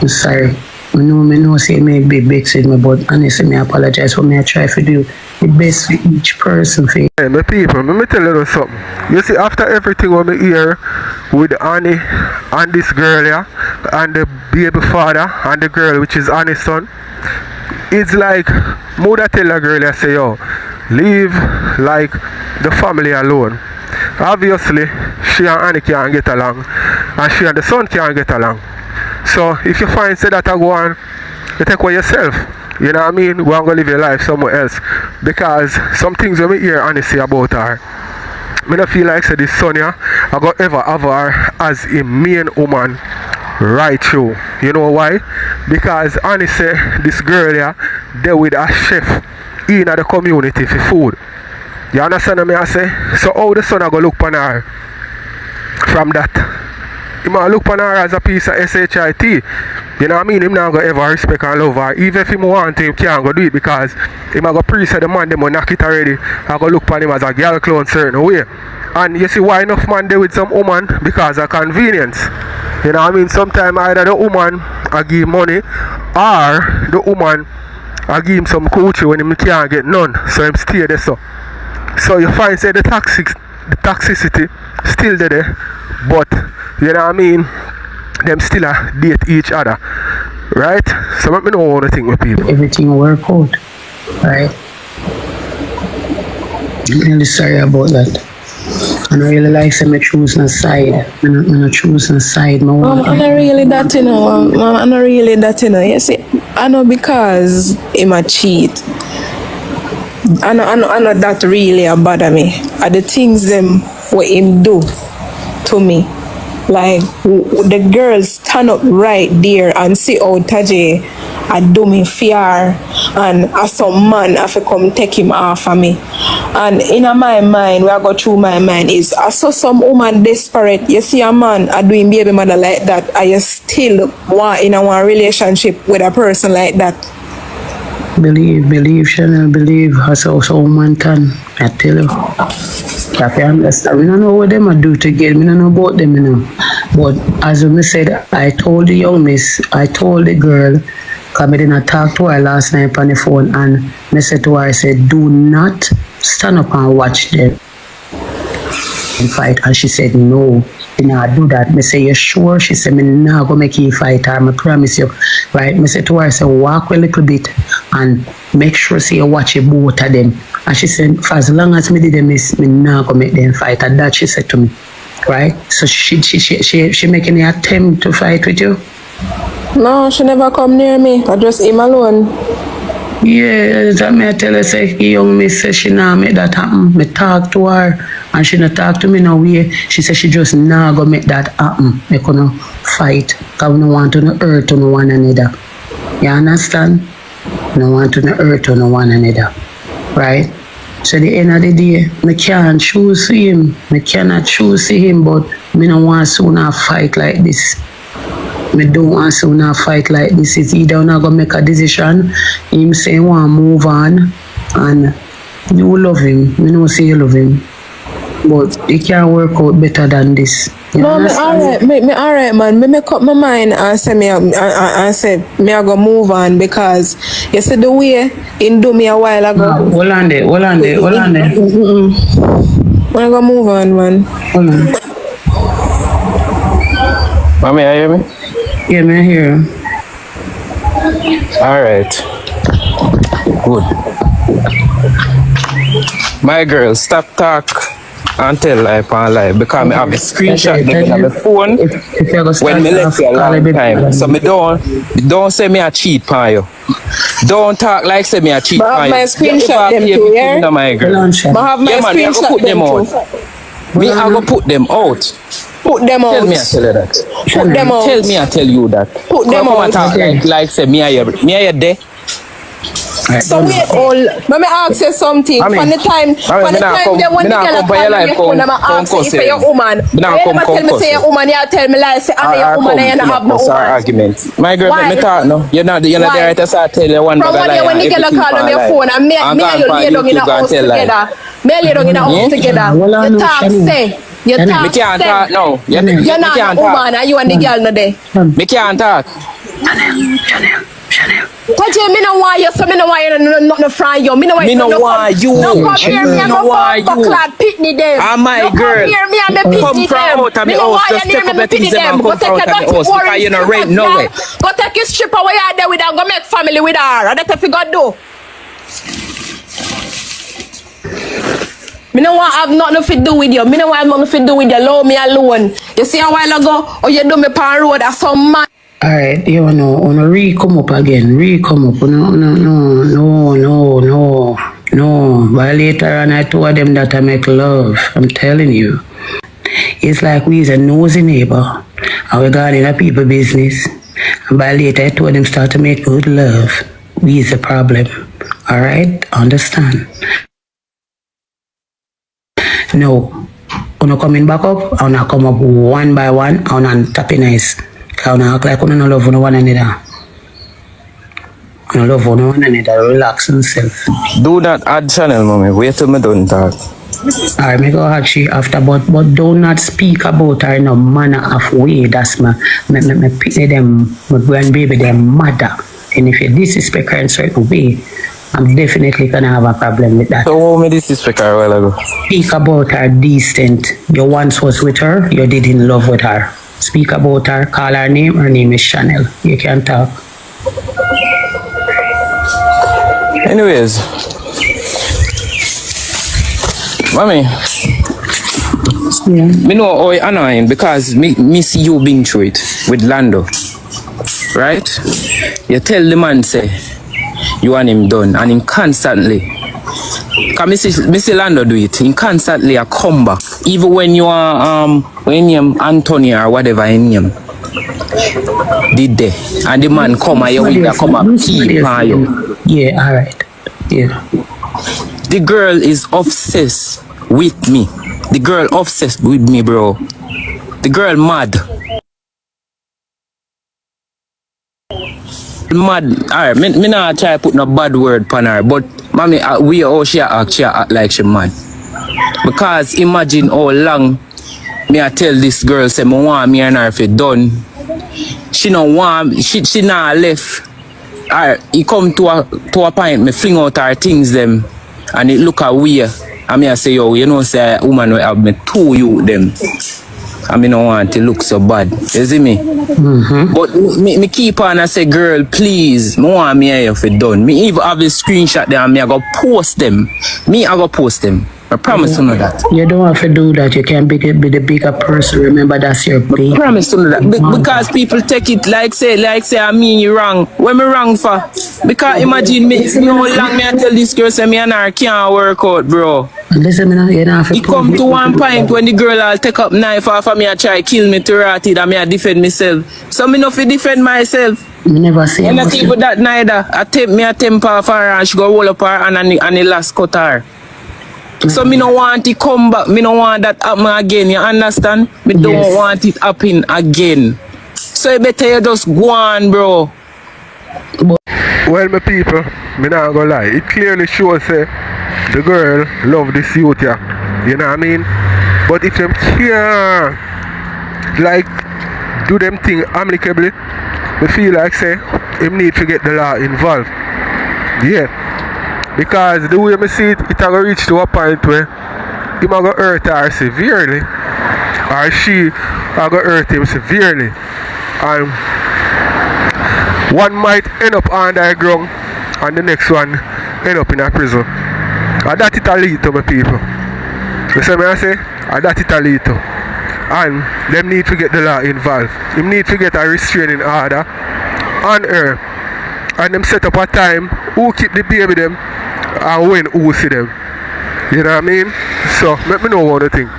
I'm sorry. I know say me be vex with me, but honestly me apologize for me. I try to do the best for each person. Hey, my people, let me tell you something. You see, after everything what me hear with Annie and this girl here, and the baby father and the girl which is Annie's son, it's like mother tell a girl, I say, yo, leave like the family alone. Obviously, she and Annie can't get along, and she and the son can't get along. So if you find say that I go on, you take away yourself. You know what I mean? Go and go live your life somewhere else. Because some things when we hear Annie say about her, I don't feel like say this son here, I got ever have her as a main woman right through. You know why? Because Annie say this girl here, they with a chef in the community for food. You understand what I say? So how the son I go look upon her from that? He might look upon her as a piece of SHIT. You know what I mean? Him not gonna ever respect and love her. Even if he want to, he can't go do it because he might go pre-say the man, they might knock it already. I go look upon him as a girl clone certain way. And you see why enough man there with some woman? Because of convenience. You know what I mean? Sometimes either the woman I give money or the woman I give him some coochie when he can't get none. So him stay there so. So you find say the toxicity still there, but you know what I mean, them still date each other, right? So let me know what I think with people. Everything will work out, right? I'm really sorry about that. I don't really like say me choose no side. I'm not choosing a side. I'm not really that, you know. I'm not really that, you know. You see, I know because him a cheat. I know that really bother me. Are the things them what him do to me. Like the girls stand up right there and see how Taje I do me fear and as some man have to come take him off of me. And in my mind, where I go through my mind is I saw some woman desperate. You see a man I doing baby mother like that, I still want in a one relationship with a person like that. Believe, Chanel, believe. I saw woman can I tell you. If you understand, we don't know what them do together. We don't know about them, you know. But as we said, I told the young miss, I told the girl, because I didn't talk to her last night on the phone, and I said to her, I said, do not stand up and watch them fight. And she said, no, you know, I do that. I say, you sure? She said, me not go make you fight her, I promise you. Right? I said to her, I said, walk a little bit and make sure say you watch it, both of them. And she said, for as long as me did them, me not go make them fight. And that she said to me. Right? So she making an attempt to fight with you? No, she never come near me. I just him alone. Yeah, that me I tell her, say, young miss say she nah make that happen. Me talk to her and she not talk to me no way. She said she just nah go make that happen. Me gonna fight. Cause we don't want to no hurt to no one another. You understand? We don't want to no hurt to no one another. Right? So the end of the day, me can't choose him. Me cannot choose him, but me don't want to fight like this. Me don't want to fight like this. It's either not gonna make a decision. Him say want move on, and you love him. Me know say you love him, but it can't work out better than this. No, me alright. Me alright, man. Me make up my mind and say me and say me I go move on because you see the way he do me a while ago. No, hold on there. I go move on, man. Hold on. Mommy, you hear me? Yeah, me hear you. Alright. Good. My girl, stop talk and tell lie upon lie because I have a screenshot on my phone when me left you a long time. So me don't say me a cheat on you. Don't talk like say me a cheat on you. My screenshot them too, yeah? My girl. I have my screenshot them out. Me I go put them out. Put them out. Tell me I tell you that. Put them out. Tell me I tell you that. Put them out. Talk like say me are there. So wait, let me ask you something. From the time they want to get a call on your phone, I'm ask you for your woman. You never tell me say your woman, you tell me like say I'm your woman and you have no woman. Argument. My girl, let me talk now. You're not there right to start tell you one from one day when you get a call on your phone and me and you lay down in a house together. Me lay down in a house together. You talk say. You talk me can't talk now. You're not a woman and you and the girl no there. Me can't talk. Chanel. But you, me no want you, so me no want you not no fry you. Me no want you. No come here, me and no clad pitney them. Ah, my girl. Come here, me and me pitney them. Come from out of the house, just take up the things them and come from out of the house because you're not ready nowhere. Go take your strip away out there with her, go make family with her. And that's what you got to do. Me no want have nothing to do with you. Me no want have nothing to do with you. Allow me alone. You see a while ago, or you do me pan road, that's some man. Alright, you know, come up again. Come up. No. But later on, I told them that I make love. I'm telling you. It's like we is a nosy neighbor. And we got in a people business. And by later, I told them start to make good love. We is a problem. Alright? Understand? No. When coming back up, I'm come up one by one. I'm tapping nice. I don't act like I don't love one another. I don't love one another. Relax yourself. Do not add channel, mommy. Wait till me done talk. Alright, me go add she after, but do not speak about her in a manner of way. That's my pity them, my grandbaby, their mother. And if you disrespect her in a certain way, I'm definitely gonna have a problem with that. So how me disrespect her a while ago? Speak about her decent. You once was with her, you did in love with her. Speak about her, call her name is Chanel. You can talk. Anyways, mommy, me know how annoying because me see you being through it with Lando, right? You tell the man say you want him done and him constantly. Cause me see Lando do it. He constantly a come back. Even when you are when you Anthony or whatever in name. Did they? And the man come and you come up keep on you. Yeah, alright. Yeah. The girl is obsessed with me. The girl obsessed with me, bro. The girl mad. Mad, alright, me not try put no bad word on her, but mommy, we all she act like she mad. Because imagine how long me I tell this girl say me want me and her if it done. She no want, she not left. Alright, he come to a point, me fling out her things them, and it look a weird. And me I say, yo, you know say a woman will have me 2 youth them. I mean, I want to look so bad. You see me? But me keep on and say, girl, please, I want me here if it done. Me even have a screenshot there and me I go post them. I go post them. I promise to know that. You don't have to do that. You can be the bigger person. Remember, that's your baby. I promise to know that. Because people take it like say I mean you wrong. When me wrong for? Because imagine me, you know how long me I tell this girl say me and her can't work out, bro. Listen, me now, you don't have to. It come to one point when the girl will take up knife off of me and try kill me to rot it and me I defend myself. So me not fi defend myself. Me never say I'm not even that neither. I temper off her and she go roll up her and the last cut her. So me no want it come back. Me no want that happen again. You understand? Me don't want it happen again. So you better you just go on, bro. Well, my people, me not gonna lie. It clearly shows the girl love this youth, yeah. You know what I mean? But if them care, like, do them thing amicably, me feel like say him need to get the law involved. Yeah. Because the way I see it, it will reach to a point where he will hurt her severely, or she will hurt him severely, and one might end up underground and the next one end up in a prison. And that it will lead to my people. You see me I say? And that it will lead to. And them need to get the law involved. Them need to get a restraining order on her. And them set up a time who keep the baby them and when who see them. You know what I mean? So let me know what you think.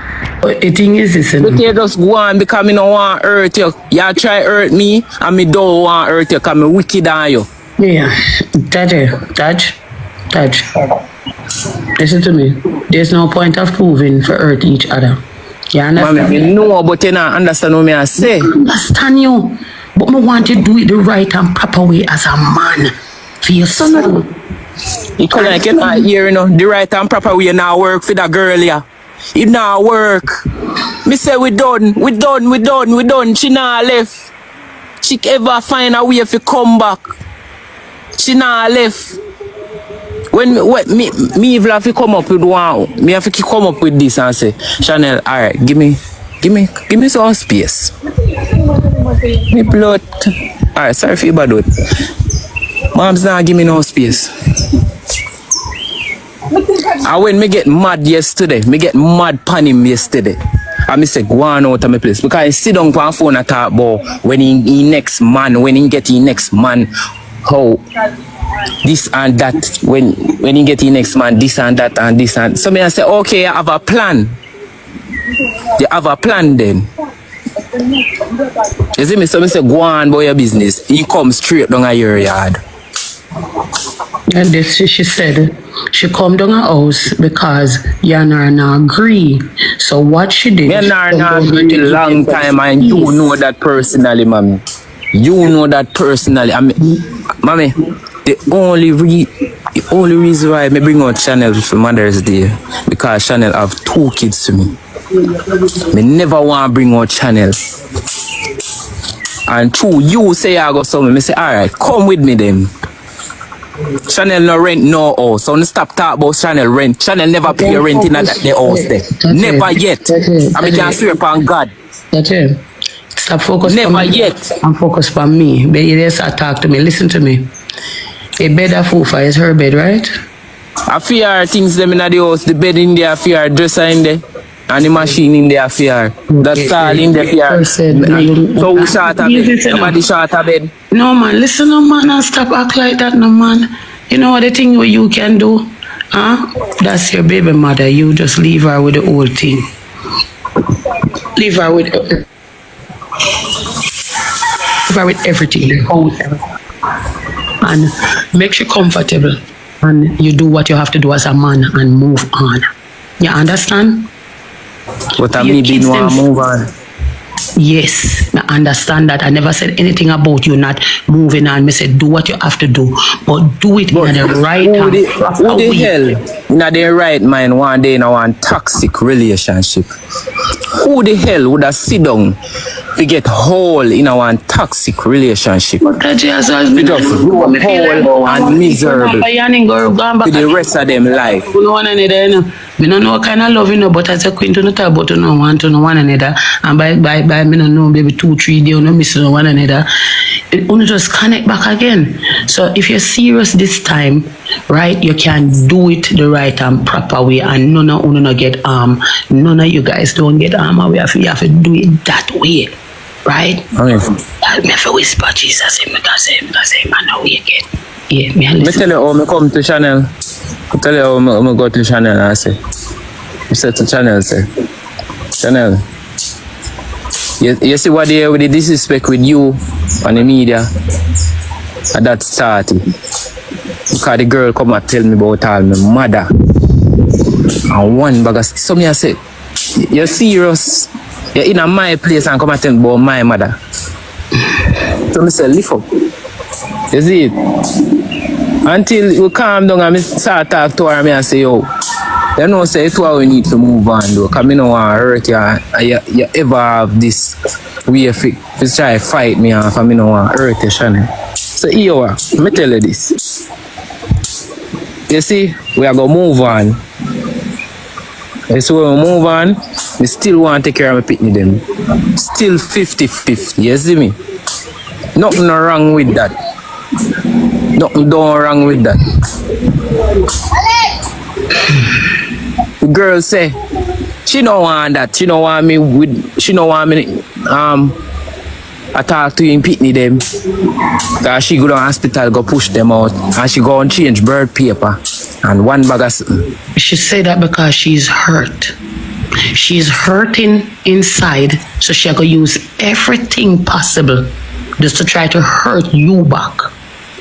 The thing is this, but you just go on because me no want to hurt you. You try hurt me and me don't want to hurt you because me wicked on you. Yeah. Taj. Listen to me. There's no point of proving for hurt each other. You understand? Mommy, you know, but you not understand what me I say. I understand you. But I want you to do it the right and proper way as a man. For your son. You cannot hear, you know, the right and proper way now work for that girl, yeah. It now work. Me say we done. She not left. She ever find a way if you come back. She not left. When me even have to come up with one, me have to come up with this and say, Chanel, alright, give me some space. Me blood. Alright, sorry for you bad word. Mom's not give me no space. And when me get mad yesterday, me get mad pan him yesterday. And me say, go on out of my place. Because I sit down on phone and talk about when he next man, when he get his next man, how this and that, when he get his next man, this and that and this and so me I say, okay, I have a plan. You have a plan then. You see me? So me say, go on about your business. He come straight down at your yard. And this she said she come down her house because you and her not agree. So what she did? Me and her not agree a long time and you know that personally, mommy. You know that personally. I mean, mommy, the only reason why I bring out Chanel for Mother's Day because Chanel have 2 kids to me. Me never want to bring out Chanel. And true, you say I got something. Me say, alright, come with me then. Chanel no rent no house. So stop talking about Chanel rent. Chanel never pay rent in the house there. Never yet. I mean, can swear upon God. That's it. Stop focusing. Never yet. I'm focused on me. But you just talk to me. Listen to me. A bed of Fufa is her bed, right? I fear things them in the house. The bed in there, fear dresser in there. And the machine in there, fear. That's all in there, fear. So we short a bed. Nobody short a bed. No man, listen no man, and stop act like that no man. You know what the thing what you can do? Huh? That's your baby mother. You just leave her with the whole thing. Leave her with everything. The whole everything. And make you comfortable. And you do what you have to do as a man and move on. You understand? But I me didn't want to move on. Yes, I understand that. I never said anything about you not moving on. I said do what you have to do, but do it in the right Who and the proper way. hell in their right mind one day in one toxic relationship? Who the hell would have sit down to get whole in one toxic relationship? But that just has We been just grow whole and miserable for the rest of them life. We don't know what kind of love, you know, but as a queen to not talk about to no one another. And by me don't know, maybe 2-3 days, you know, miss one another. It only just connect back again. So if you're serious this time, right, you can do it the right and proper way, and none of you get none of you guys don't get we have to do it that way, right? Okay. Me have to whisper Jesus because man now we get. Yeah, Me tell you how me come to Chanel. I tell you how me go to Chanel and I say. I said to Chanel, say, Chanel, you see what they with the disrespect with you on the media? And that started. Because the girl come and tell me about all my mother. And one bag of some me say, you're serious? You're in my place and come and tell me about my mother. So me say, lift up. You see it? Until you calm down and I start talk to her and I say, yo, you know, say it's why we need to move on though. Because I don't want to hurt you and you ever have this way of try to fight me and I don't want to hurt you, Chanel. So here, let me tell you this. You see, we are going to move on. You see, when we move on, we still want to take care of my pitney them. Still 50-50, you see me? Nothing wrong with that. Nothing wrong with that. The girl say she don't want that. She don't want me I talk to you in pitney them. Cause she go to hospital, go push them out, and she go and change bird paper and one bag of something. She said that because she's hurt. She's hurting inside, so she gonna use everything possible just to try to hurt you back.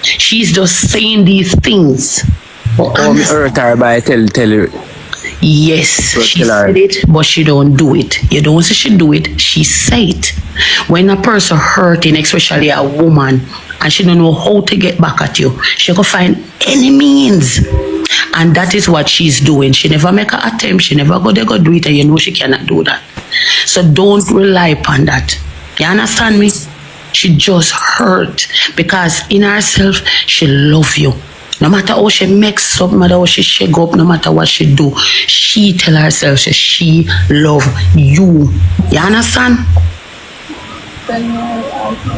She's just saying these things. Hurt her by tell her. Yes, she said it, but she don't do it. You don't say she do it, she say it. When a person hurting, especially a woman, and she don't know how to get back at you, she go find any means. And that is what she's doing. She never make an attempt, she never go there go do it, and you know she cannot do that. So don't rely upon that. You understand me? She just hurt because in herself, she love you. No matter how she makes up, no matter how she shake up, no matter what she do, she tell herself she love you. You understand?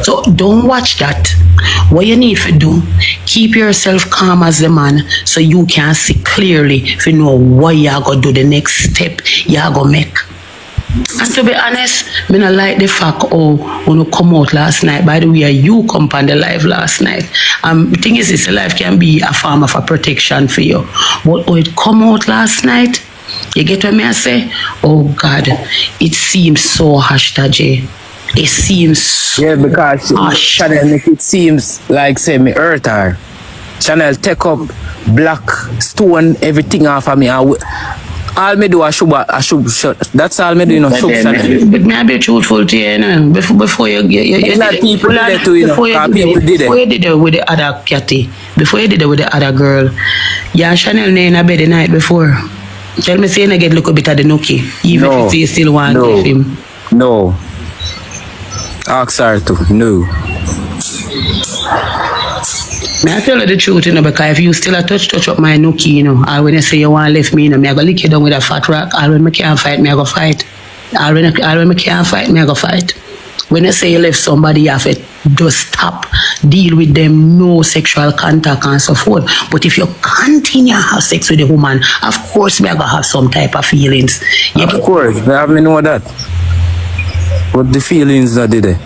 So don't watch that. What you need to do, keep yourself calm as a man so you can see clearly if you know what you're going to do, the next step you're going to make. And to be honest, I don't like the fact when you come out last night. By the way, you come on the live last night. The thing is, this life can be a form of a protection for you. But when it come out last night, you get what I say? Oh God, it seems so harsh, Jay. It seems so because Chanel make it seems like say me hurt her. Chanel take up black stone everything off of me. All me do I should that's all me do, you know, show Chanel. But may I be truthful to you, you know, before you not people did it too, you know, people did it. Before you did it with the other catty, before you did it with the other girl, yeah, Chanel in a bed the night before. Tell me say you get a little bit of the nookie, even if you still want to give him. No. Ask her to, no. May I tell you the truth, you know, because if you still a touch up my nookie, you know, or when you say you want to lift me, you know, me I go lick you down with a fat rock, or when I can't fight, me I go fight. Or when I can't fight, me I go fight. When you say you left somebody, you have to just stop, deal with them, no sexual contact and so forth. But if you continue to have sex with a woman, of course, me I go have some type of feelings. Of course, I have me know that. What the feelings that did it?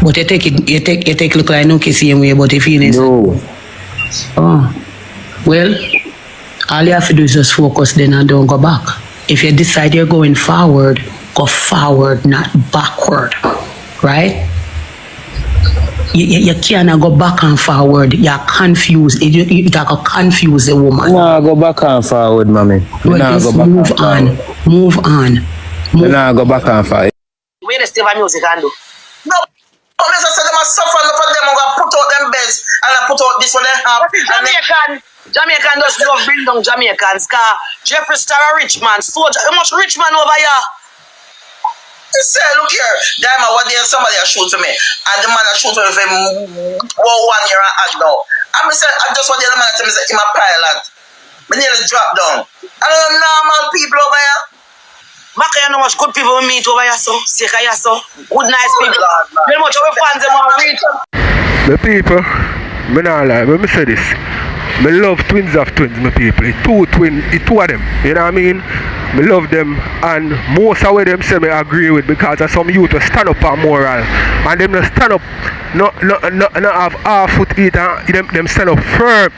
But you take look like no kissing way, but the feelings. No. Oh. Well, all you have to do is just focus then and don't go back. If you decide you're going forward, go forward, not backward. Right? You cannot go back and forward. You're confused. You can confuse the woman. No, go back and forward, mommy. Well, just move on. Move on. No, go back and forward. Where they still music and do? No, but Mr. said them are suffer enough of them who are put out them beds and I put out this one they have. Jamaican just love bring down Jamaicans, cause Jeffrey Star a rich man, so much rich man over here. He said, look here, Dyema, what day somebody a shoot for me, and the man a shoot for me for 1 year and a half now. And I said, I just want the other man to tell me that he's a pilot. I nearly dropped down. I don't know normal people over here. Maka, you know much good people we meet over here, so Sika, you so good, nice people. Very much of our fans, them are reach. The people, me not lie, when me say this, me love twins of twins, my people. It's two of them, you know what I mean? Me love them, and most of them say me agree with, because of some youth to stand up on moral, and them just stand up, not have half foot eat, and them stand up firm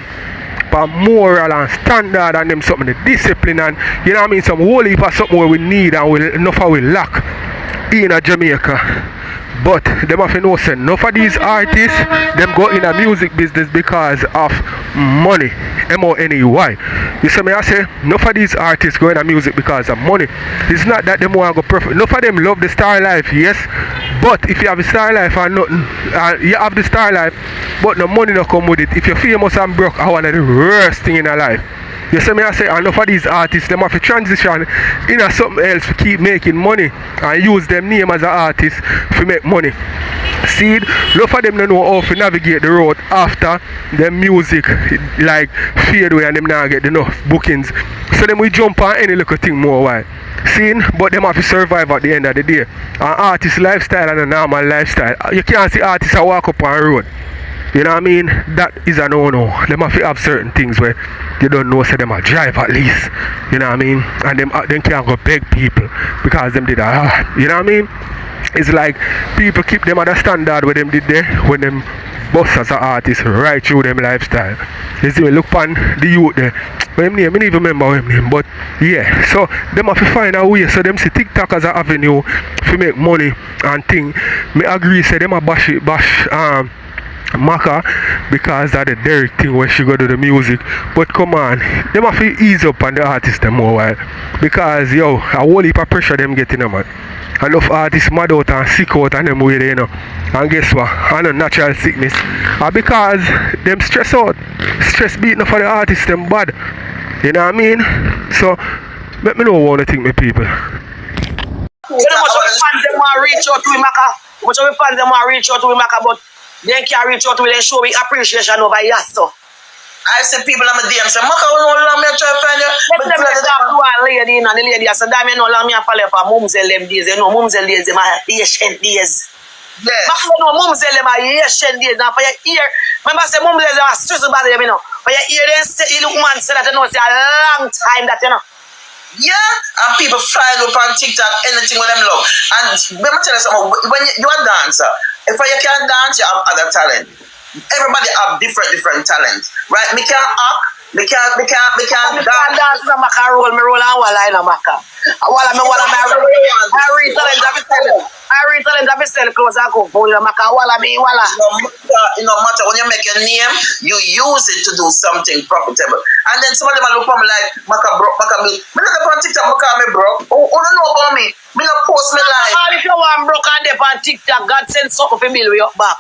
on moral and standard, and them something the discipline, and you know what I mean, some whole heap of something where we need and enough of we lack in a Jamaica. But them have to know, say, enough of these artists, them go in a music business because of money. M-O-N-E-Y. You see me, I say, enough of these artists go in a music because of money. It's not that them want to go perfect. Enough of them love the star life, yes. But if you have the star life and nothing, you have the star life, but no money no come with it. If you're famous and broke, I want the worst thing in your life. You see me, I say, enough of these artists, them have to transition into something else to keep making money and use them name as an artist to make money. See, enough of them don't know how to navigate the road after them music like fade away and them now get enough bookings. So them we jump on any little thing more while. See, but them have to survive at the end of the day. An artist lifestyle and a normal lifestyle. You can't see artists that walk up on the road. You know what I mean? That is a no-no. Them have to have certain things where you don't know, say them a drive at least. You know what I mean? And them can't go beg people because them did a you know what I mean? It's like people keep them at the standard where them did there when them bust as an artist right through them lifestyle. You see, look on the youth there. What him name? I don't even remember what him name, but yeah. So them have to find a way. So them see TikTok as an avenue to make money and thing. Me agree, say them a bash Maka because of the Derek thing when she go to the music. But come on, them have to ease up on the artist them more while. Because yo, a whole heap of pressure them getting them, man. Enough artists mad out and sick out and them way there, you know. And guess what? And a natural sickness. Because them stress out. Stress beating for the artists them bad. You know what I mean? So let me know what I think, my people. You know much of the fans them want to reach out to Maka. Much of the fans them want to reach out to Maka, but they can't reach out to me and show me appreciation over here, so. I see people on my DM say, Maka, we don't let me try to find you. But them talk to one lady and the lady said, damn, you know, let me follow for Mumsel them days. You know, Mumsel days, them are ancient days. Yes. Maka, you know, Mumsel them are ancient days. Now, for your ear, remember, say, Mumsel them are stressed about them, you know. For your ear, then say, you look man, say that, you know, it's a long time that, you know. Yeah, and people file up on TikTok, anything with them love. And let me tell you something, when you are a dancer, if you can't dance, you have other talent. Everybody have different talents, right? Me can't act, me can't dance. No Maka roll, me roll and walla in a Maka. Walla me I read talent of sell. I read talent of sell clothes and go for you Maka. Walla me walla. It no matter when you make your name, you use it to do something profitable. And then somebody might look at me like Maka broke, Maka me. Me not on TikTok, Maka me broke. Who don't know about me? Me not post me live. All if you want broke and they on TikTok, God send something for me way up back.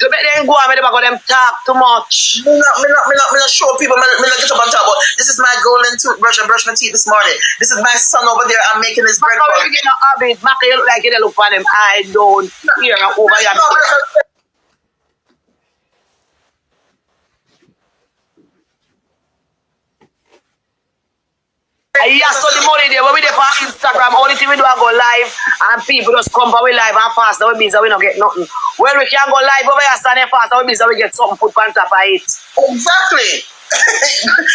You make them go and make them talk too much. Me not show people, me not get up and talk about, this is my golden toothbrush, I brushed my teeth this morning. This is my son over there, I'm making his breakfast. Maka, you get no habit. Maka, you look like you look on him. I don't hear over here. Yeah, so the money there, when we there on Instagram, only thing we do is go live and people just come for we live and fast, that we means that we don't get nothing. Well, we can go live over here standing fast, that we means that we get something put on top of it. Exactly.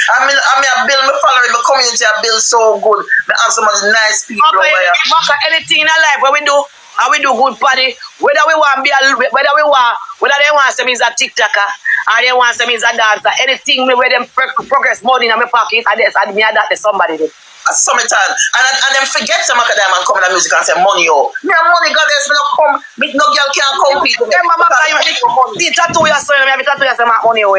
I mean, I build my following, my community, I build so good. I have so much nice people over here. Maka, anything in our life, what we do, and we do good party, whether they want they want some is a TikToker, or they want some is a dancer, anything where them progress money in my pocket, and me that somebody did. Summertime, and then forget some academic and come to music and say money, oh. Me have money, God, there's no come, no girl can't compete with me. Remember, Maka, you tattoo your son, you have tattoo your son, money, oh.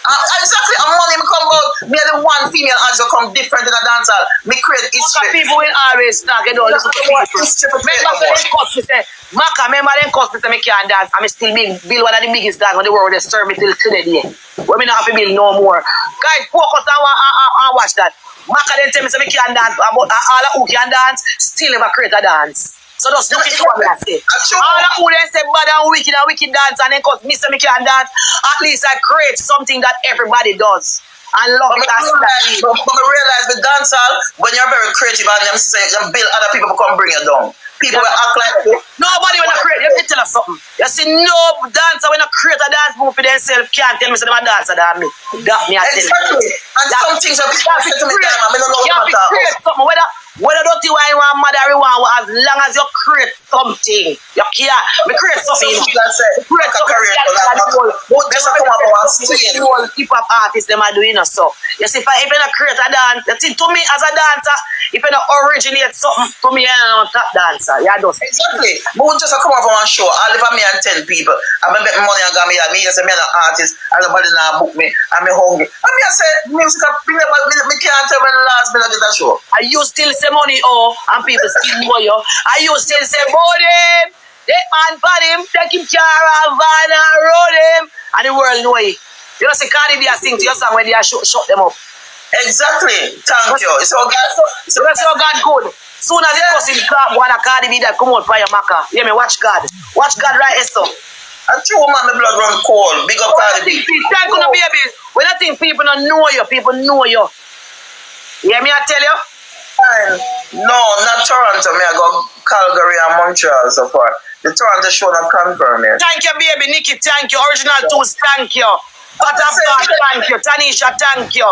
Exactly, and money me come out. Me the one female answer come different in a dancehall. Me create history. People will always talk, you know, listen to people. Remember they cost me say, Maka, remember they cost me say me can't dance, and me still build one of the biggest dance in the world. They serve me till today. When me not have to build no more. Guys, focus and watch that. Maka then tell me say me can't dance, but all who can dance still never create a dance. So just look into what I say. All who then say bad and wicked dance, and then cause me say me can't dance, at least I create something that everybody does. And love it as that. But I realize with dancehall, when you're very creative and them say you build other people to come bring you down. People will act like you. Nobody when I create, let me tell you something. You see, no dancer when I create a dance move for themselves can't tell me say them a dancer than me. That me I tell you. Exactly. And some things are people say to me, I don't know you have to create something. Whether don't you want one mother one, as long as you create something, you can't. Me create something. Create something. Hip hop artists them are doing so. You see, if I create a dance, you see, to me as a dancer, if you don't originate something, to me I'm a top dancer. Yeah, exactly. But we just come off on one show. I live on me and 10 people. I'm bet me money and got me. Me just me an artist. And nobody now book me. I'm hungry. And me I say music. Me can't tell when the last minute I get a show. Are you still say money and people still know you? Are you still say about him? They man for him. Take him caravan and road him, and the world know it. You know, say Cardi B a sing to your song when they shut them up. Exactly. Thank you. It's all God. So that's all God good. Soon as it goes in God, one of Cardi B that come out for your Maka. Yeah, me watch God. Watch God right Esther. And true man, my blood run cold. Big up Cardi B. Thank you, babies. When I think people don't know you, people know you. Yeah, me I tell you? No, not Toronto. Me I go Calgary and Montreal so far. The Toronto show not confirmed yet. Thank you, baby. Nikki, thank you. Original Tools, thank you. Butterfly, thank you. Tanisha, thank you.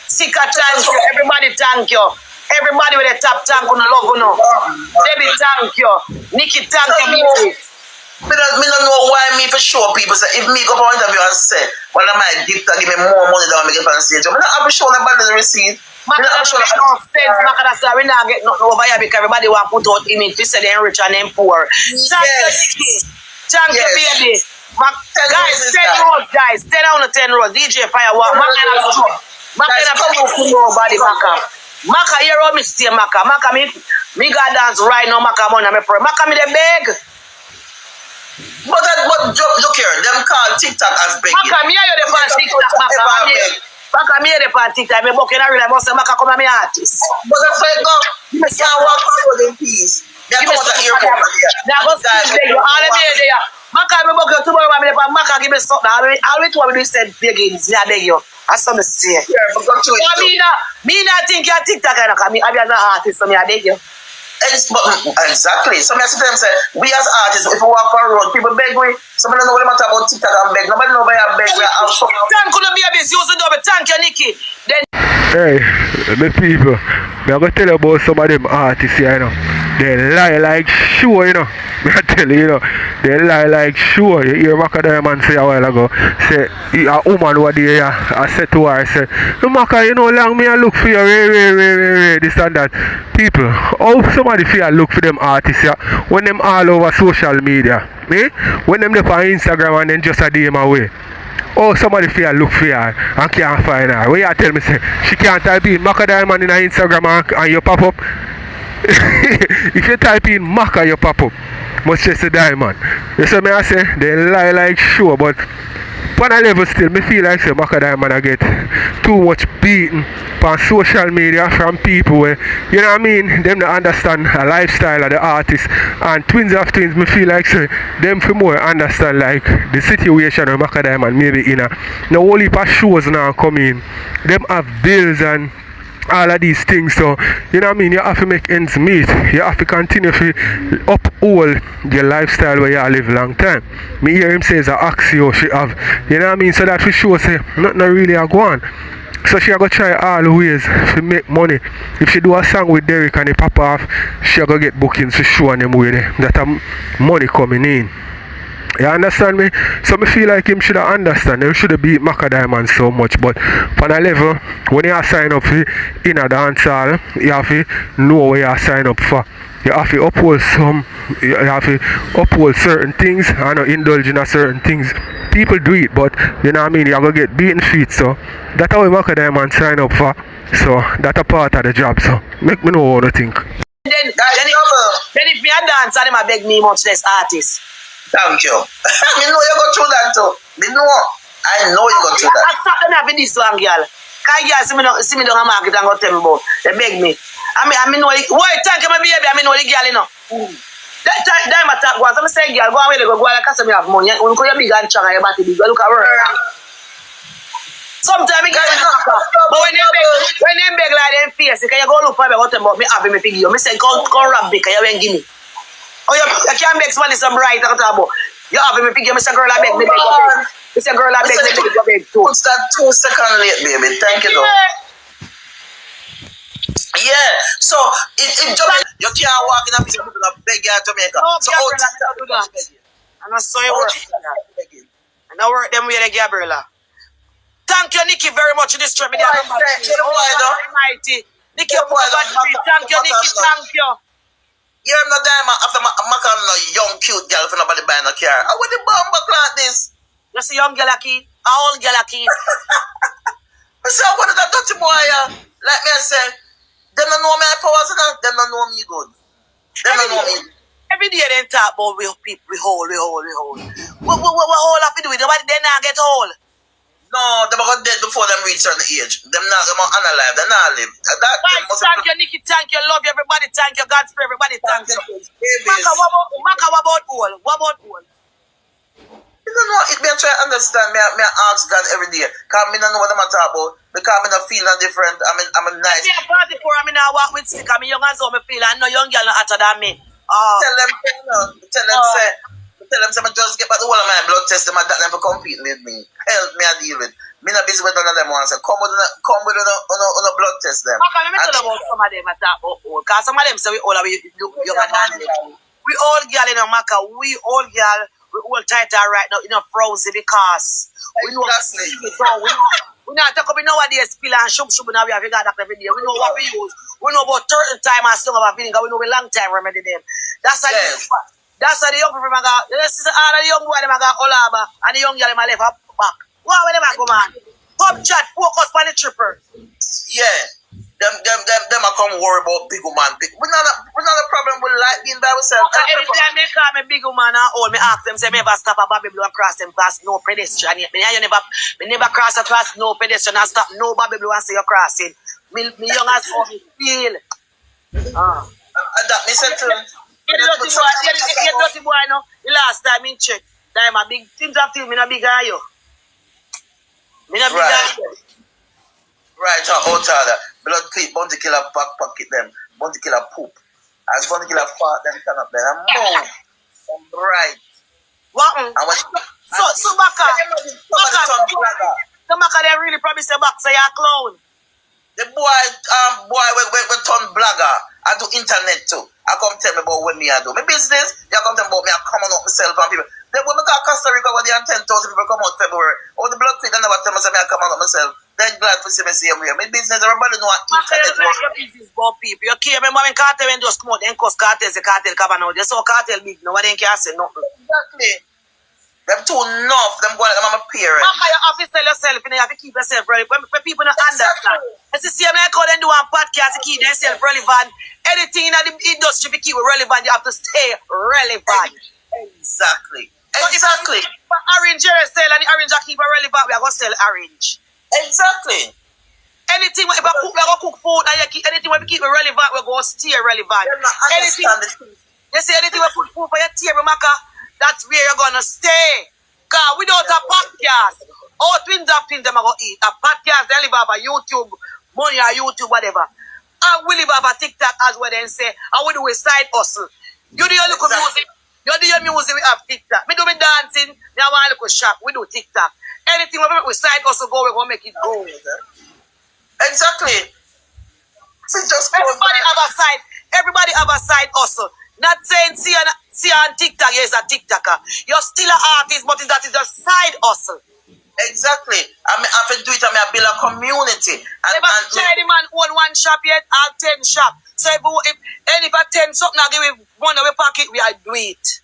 Sika, thank you. Everybody, thank you. Everybody with a top tank on the love, you know. Debbie, thank you. Nikki, thank you, baby. Me don't know why me for sure people say if me go for an interview and say, well, I might give me more money than I get on stage. I'm not have to show nobody the receipt. Maka no sense, Maka say we not get nothing over here because everybody want put out image. They say they're rich and them poor. Thank you, Nikki. Thank you, baby. Guys, 10 rows, guys. 10 out of 10 rows. DJ Firework. Maka not to nobody, Maka. Maka, here on me stay, Maka. Maka, me got dance right now, Maka, money, me pray. Maka, me the beg. But look here, them call TikTok as begging. Maka, me are you the fan TikTok, Maka. Maka, me the fan TikTok. Me book in a real life. Maka, come and me artist. But if I go, you can't walk forward in peace. Give me some earphone here. Now go see you. All the way there. Maka, me book you tomorrow. Maka, give me something. All we told me said begging. I beg you. That's something to say. Yeah, but go to it. Me not think you're TikTok. I mean, I'm as an artist, so me I beg you. Exactly. Some of them say, we as artists, if we walk on the road, people beg we. Some don't know what matter about TikTok and beg. Nobody know why I beg. We are out. Thank you, babies. Use the double. Thank you, Nikki. Then. Hey, the people, I'm going to tell you about some of them artists here, you know. They lie like sure, you know. I tell you, you know. They lie like sure. You hear Maka Diamond say a while ago, say, a woman was there, I said to her, I said, Maka, you know, long me I look for you, this and that. People, how somebody feel look for them artists, yeah, when them all over social media, eh? When them there on Instagram and then just a DM away. Oh, somebody feel look for her and can't find her. When you tell me, say, she can't type in Maka Diamond in her Instagram and you pop up. If you type in Maka, you pop up. Must just a diamond. You see me I say, they lie like sure, but on a level still, me feel like say Maka Diamond I get too much beaten on social media from people where, you know what I mean, them don't understand a lifestyle of the artist. And Twins of Twins, me feel like say, them for more understand like the situation of Maka Diamond maybe in a now whole heap of shows now come in. Them have bills and all of these things, so you know what I mean, you have to make ends meet. You have to continue to uphold your lifestyle where you live long time. Me hear him say it's an axio she have, you know what I mean, so that for sure say nothing really a go on. So she go try all the ways to make money. If she do a song with Derek and he pop off, she go get bookings for sure on them way there. That money coming in. You understand me? So me feel like him should understand. He should have beat Maka Diamond so much. But on a level, when you sign up for in a dance hall, you have to know what you sign up for. you have to uphold certain things and not indulge in certain things. People do it, but you know what I mean, you're gonna get beaten feet, so that's how we work with them and sign up for. So that's a part of the job, so make me know what you think. Then if me a dance and them a beg me much less artist. Thank you. Me know you go through that too. Me know. I know you go through that. I stop them having this one, girl. Cause girl see me down a market and go tell me about. They beg me. I mean know why thank you my baby, I mean know the girl, you know. That time I talk once, I'm saying girl, go away, go like cause me have money. When you big and strong and your body big, look at work. Sometimes I get but when they beg like them face, you can go look for me what about me having me figure. Me say go rap because you ain't give me. Oh you can't beg somebody some right I talk about. You having me figure, me say girl I beg me beg. Me say girl I beg me beg too. Put that 2 seconds late, baby. Thank you though. Yeah, so in Jamaica, you can't walk in a piece of beg in Jamaica. No, so Gabriela, do that. And I saw you work. And I work them with the Gabriela. Thank you, Nikki, very much in this trip. Nikki, thank you, Nikki, thank you, thank you. You're not diamond after Maka no young cute girl for nobody buying a car. I want the bomb like this. You see young girl aquí, a old girl aquí. I say, what did that dirty boy? Like me I say, them don't know me I powers enough, them don't know me good. Them don't know me. Every day they talk about we hold. What hold have to do with nobody they not get hold. No, they are dead before them reach certain age. Them not unalive, they not live. Thank you, Nikki, thank you, love you, everybody, thank you, God's prayer, everybody, thank you. Maka, what about all? What about all? You don't know, it may try to understand, me ask God every day. Because I don't know what I'm talking about. Because I don't feel no different, I'm a nice. I'm 44, I mean, I walk with stick, I'm young as how I feel, I know young girl not hotter than me. Tell them, say, I just get back the whole of my blood test, them and that them for compete with me. Help me, I deal with. Me not busy with none of them ones. Come with a blood test them. Okay, let me tell you about some of them I talk about all. Because some of them say we all are younger than them. We all girl in America, we all tighter right now in a frozen because we know we not talk about nowadays spill and shub now we have got that every day. We know what we use. We know about 30 time and some of our feeling, we know we long time remedy them. That's how the young people got. This is all the young boy them got Olaba and the young girl them left up back. Wow, where them go man? Pop chat, focus on the tripper. Yeah. Them I come worry about big man. We're not a problem with light being by ourselves. Okay, anytime they call me big man and all, me ask them, say me ever stop a Bobby Blue and cross them class no pedestrian yet. Me never cross a class no pedestrian and stop no Bobby Blue and say you're crossing. Me young as how me feel. That me said to You dirty boy, no. The last time in check, that my big things I feel me not big are you. Me not big are you. Right, out there. Blood clip, bounty killer back pocket them, bounty killer poop. As bounty killer fart them turn up there and move. I'm bright. What? So Baka, they really promise you back, so you're a clown. The boy we turn blogger. I do internet too. I come tell me about what me I do. My business, you come tell me about me, I come on up myself and people. Then when I got Costa Rica, where they have 10,000 people come out February. Oh, the blood clip, I never tell me I come on up myself. Then glad for see me same way. My business, everybody know what internet work. Your business about people. You can't remember when Kartel when just come out, then cause Kartel, the Kartel come out. They saw Kartel big, no one can't say nothing. Exactly. Them too enough. Them go like I'm a parent. You have to sell yourself, you have to keep yourself relevant. When people don't understand. It's the same like how they do on podcast to keep themselves relevant. Anything in the industry to keep it relevant, you have to stay relevant. Exactly. But orange you sell and the orange I keep it relevant, we are going to sell orange. Exactly. Anything if I cook, we are going to cook food and anything we keep it relevant, we're going to stay relevant. You say anything we put food for your table, Maka, that's where you're going to stay. Because without a podcast, all twins of things them are going to eat. A podcast, they live off a YouTube, money on YouTube, whatever. And we live off a TikTok as well, then say, and we do a side hustle. You do your little music. You do your music, we have TikTok. Me do me dancing, me have one little shop, we do TikTok. Anything we make with side hustle go, we're going to make it go. Exactly. Everybody have a side hustle. Not saying see on TikTok, yes, a TikToker. You're still an artist, but that is a side hustle. Exactly. I have to do it, I build a community. Never try the man own one shop yet, or 10 shop. So if I 10 something, I give me one of the pocket, we do it.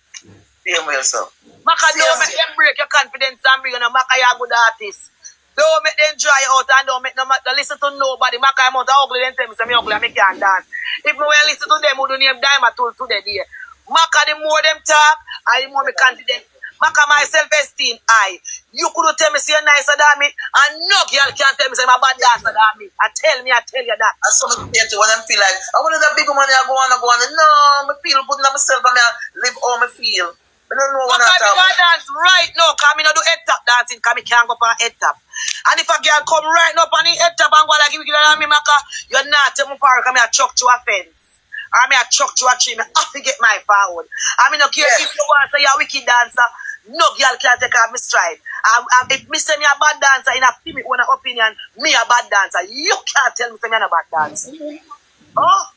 Same way, sir. Maka, don't make them break your confidence and bring on a Maka, you're a good artist. Don't make them dry out and don't make them listen to nobody. Maka, I'm out of ugly, then tell me I'm ugly, I make you dance. If me will listen to them, who do name Dyema to the day. Maka, the more them talk, the more me confident. Maka, my self-esteem, you could tell me say you're nicer than me, and no girl can't tell me say I'm a bad dancer than me. I tell you that. And some of the when I feel like, I want that big money, I go on. No, I feel good in myself, and I live how I feel. I don't know what I'm talking about. Dance right now, because I don't do head tap dancing, because I can't go on head tap. And if a girl come right now on the head tap and go like, give me Maka, you're not tell me for her, because I chuck to a fence. I mean, I chuck to a tree, I have to get my forward. I mean, okay, if you want to say you're a wicked dancer, no girl can take off my stride. If me say me a bad dancer, in a female own opinion, me a bad dancer. You can't tell me say me a bad dancer. Oh?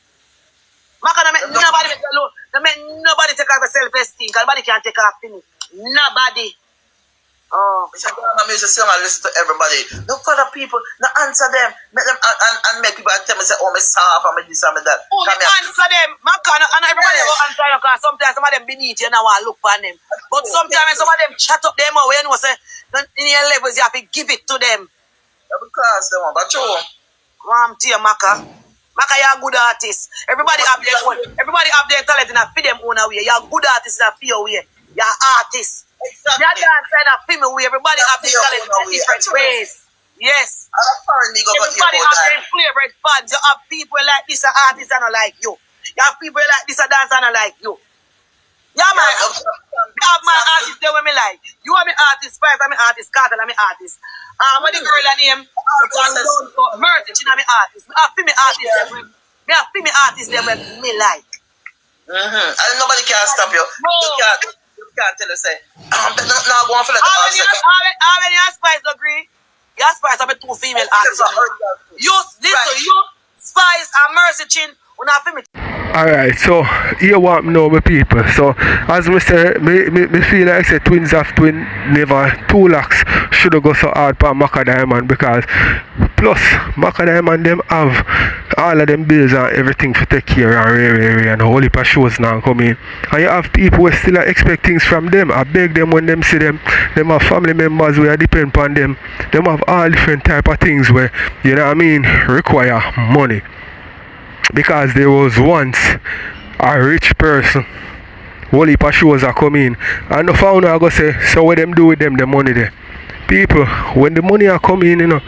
Maka no make nobody take off my self-esteem, because nobody can take off me. Nobody. Oh. It's like I'm music song, I listen to everybody. Look for the people, no answer them. Make them and make people tell me say, oh, me soft, I'm this, I'm that. Oh, answer them. Maka, and everybody will answer you, because sometimes some of them beneath you now and look for them. But sometimes some of them chat up them away and say, in your levels, you have to give it to them. Yeah, because them, but you. Ram to you, Maka. Maka, you're a good artist. Everybody have their talent in a feed them own way. You're a good artist in a fear way. You're an artist. Exactly. You're dancing in a female way. Everybody have their talent in different ways. Yes. Everybody have their favorite fans. You have people like this, an artist, and not like you. You have people like this, a dancer, and not like you. Yeah, man. You have my artist there with me like. You are my artist, Spice, I'm my artist, Kartel, I'm my artist. What the girl her name? Mercy, she's my artist. I have female artists there. I have female artists there with me like. And nobody can stop you. No. You can't tell us, say, now go on for the already your Spice agree. Your Spice have two female artists. You, listen, you, Spice, and Mercy Chin, when I film it. Alright, so here what know my people. So as me say, me feel like say twins have twin never 2 lakhs should have go so hard for Maka Diamond, because plus Maka Diamond them have all of them bills and everything to take care and and a whole heap of shows now coming. And you have people who still expect things from them. I beg them when them see them have family members where depend upon them. Them have all different type of things where, you know what I mean, require money. Because there was once a rich person, whole heap of shows are coming, and the founder I go say, so what them do with them, the money there? People, when the money are coming, you know,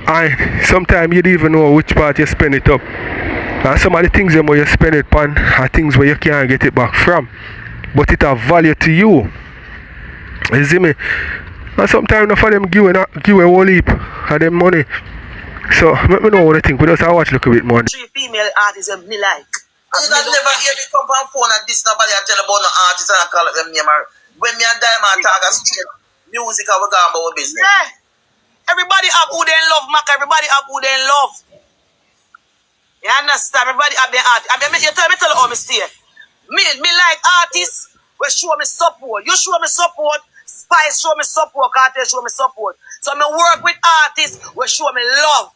and sometimes you don't even know which part you spend it up. And some of the things where you spend it on are things where you can't get it back from. But it have value to you. You see me? And sometimes enough of them give a whole heap of them money. So, let me know what I think. We just watch a little bit more. 3 female artists of me like. You don't never hear me come on phone and this nobody I tell about no artists and I call it them name. When me and Dyema talk as straight music, I will go about business. Yeah. Everybody have who they love, Maka. Everybody have who they love. You understand? Everybody have their art. I mean, you tell me how me stay. Me like artists will show me support. You show me support. Spice show me support. Kartel show me support. So me work with artists will show me love.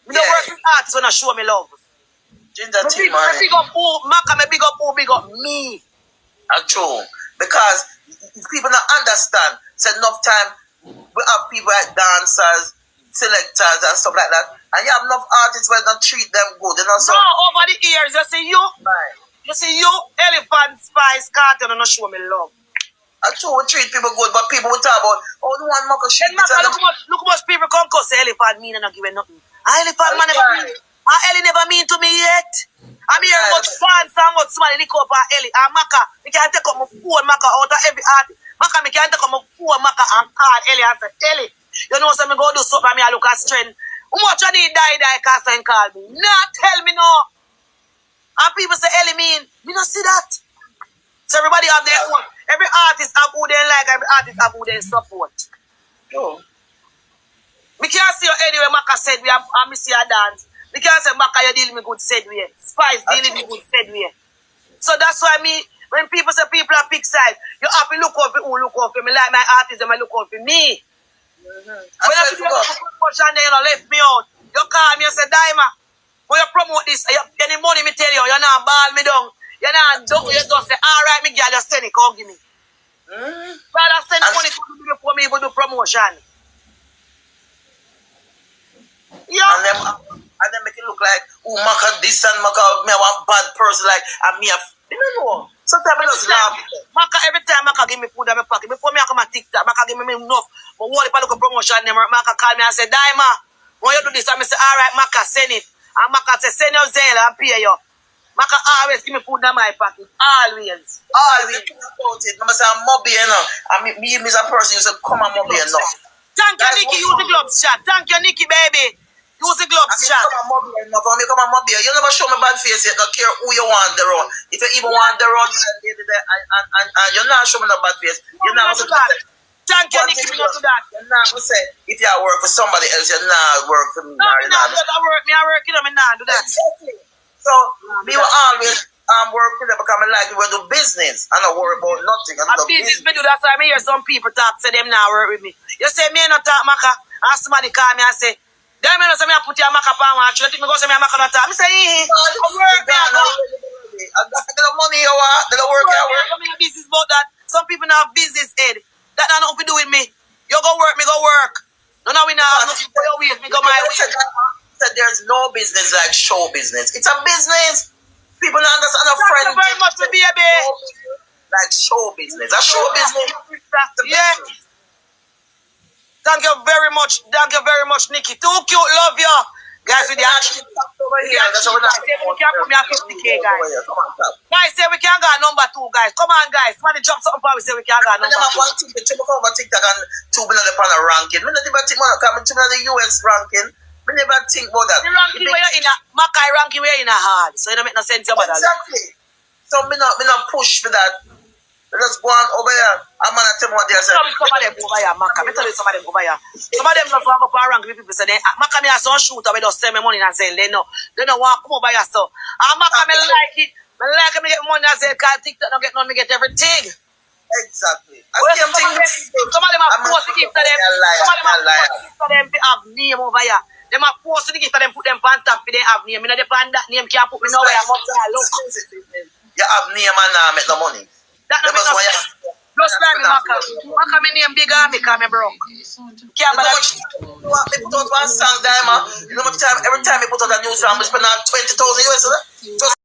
Me don't work with artists when I show me love. Ginger tea, man. Me big up who, Maka, me big up me. That's true. Because if people don't understand, it's enough time we have people like dancers, selectors and stuff like that. And you have enough artists where don't treat them good. You know, so over the years, you see you. Right. You see you, Elephant, Spice, Kartel, and not show me love. I'm sure we treat people good, but people will talk about, oh, the one Maka shit. Look how much people come cause Elephant mean and not giving nothing. Elephant man never mean. Ellie never mean to me yet. I'm here much fans and much somebody lick up on Ellie. And Maka, me can't take up my phone, Maka, out of every artist. Maka, me can't take up my phone, Maka, and call Ellie and say, Ellie, you know so me go do something and me I look at strength. How much I need die cause and call me? Nah, tell me no. And people say Ellie mean, me not see that. So everybody have their own. Every artist have who they like, every artist have who they support. Oh. We can't see you anyway, Maka said we have me see a dance. We can't say Maka you deal me good said we. Spice dealing me good said we. So that's why me, when people say people are pick side, you have to look out for who look out for me. Like my artists, they look out for me. When I feel like you know, left me out. You call me and say, Dyema, when you promote this, any money me tell you, you're not ball me down. You're not do you just say, all right, me girl, just send it, come give me. Rather send money to me before me even do promotion. Yeah. And then make it look like, oh, Maka this and Maka, me one bad person, like, and me, you don't know. Sometimes I just laugh. Maka, every time Maka give me food in my pocket, before me I come on TikTok, Maka give me enough. But what if I look at promotion, Maka call me and say, Dyema, when you do this, I say, all right, Maka, send it. And Maka say, send your Zelle and pay you. Maka always give me food in my pocket. Always. Always. I say, I'm mobile, you know. And me as a person, you say, come on, mobile, you know. Thank you, Nikki, use the gloves shot. Thank you, Nikki, baby. Use the gloves shot. Come on, mobile. You never show me bad face yet. Don't care who you want the run. If you even want the run, and you're not showing the bad face, you're not going to do Thank you, Nikki, not do that. You're not going to say, if you work for somebody else, you're not work for me. No, me not do that. I work, you know, me not do that. Exactly. So, me will always work with them because I like we do business. I don't worry about nothing. A business me do that, so I hear some people talk, say them now work with me. You say, me not talk, Maka, and somebody call me and say, Dyema say me put your Maka pan watch, you think me go say me Maka not talk. Me say, I work, me I go. I got the money you want, the work you work. I mean, business about that. Some people now have business head. That not nothing to do with me. You go work, me go work. No, we now have nothing for your ways, me go my way. That there's no business like show business. It's a business. People don't understand a friend. Thank you very much, baby. Like show business. A show business. Yeah. Thank you very much. Thank you very much, Nikki. Too cute. Love you. Guys, with the action. Over here. That's what we're We can put me at 50K, guys. Guys, say we can go number 2, guys. Come on, guys. Somebody drop something for we say we can go number 2. TikTok and 2 minutes upon a ranking. We not even think about coming to the US ranking. We never think about that. The ranking where you're in a Makai ranking where you're in a hard. So it don't make no sense about that. Exactly. So me not push for that. Let's go on over here. I'm gonna tell you what they are saying. Some of them over here, Maka. Me tell you some of them over here. Some of them just want to go rank with people say they Maka me a some shooter we just send me money and say they know want come over here so. And Maka me like it. Me like me get money and say cause TikTok don't get none, me get everything. Exactly. Some of them are forced to give to them. Some of them are forced to give to them to have name over here. Them are forced to give to them, put them on top for they have name. Me know they pan that name can't put me nowhere. Look. You have name and make no money. That don't make no sense. Just like me, Maka. Maka me name bigger because me broke. Can't balance. Me put out one song, Dyema. You know every time me put out a new song, we spend out 20,000 US.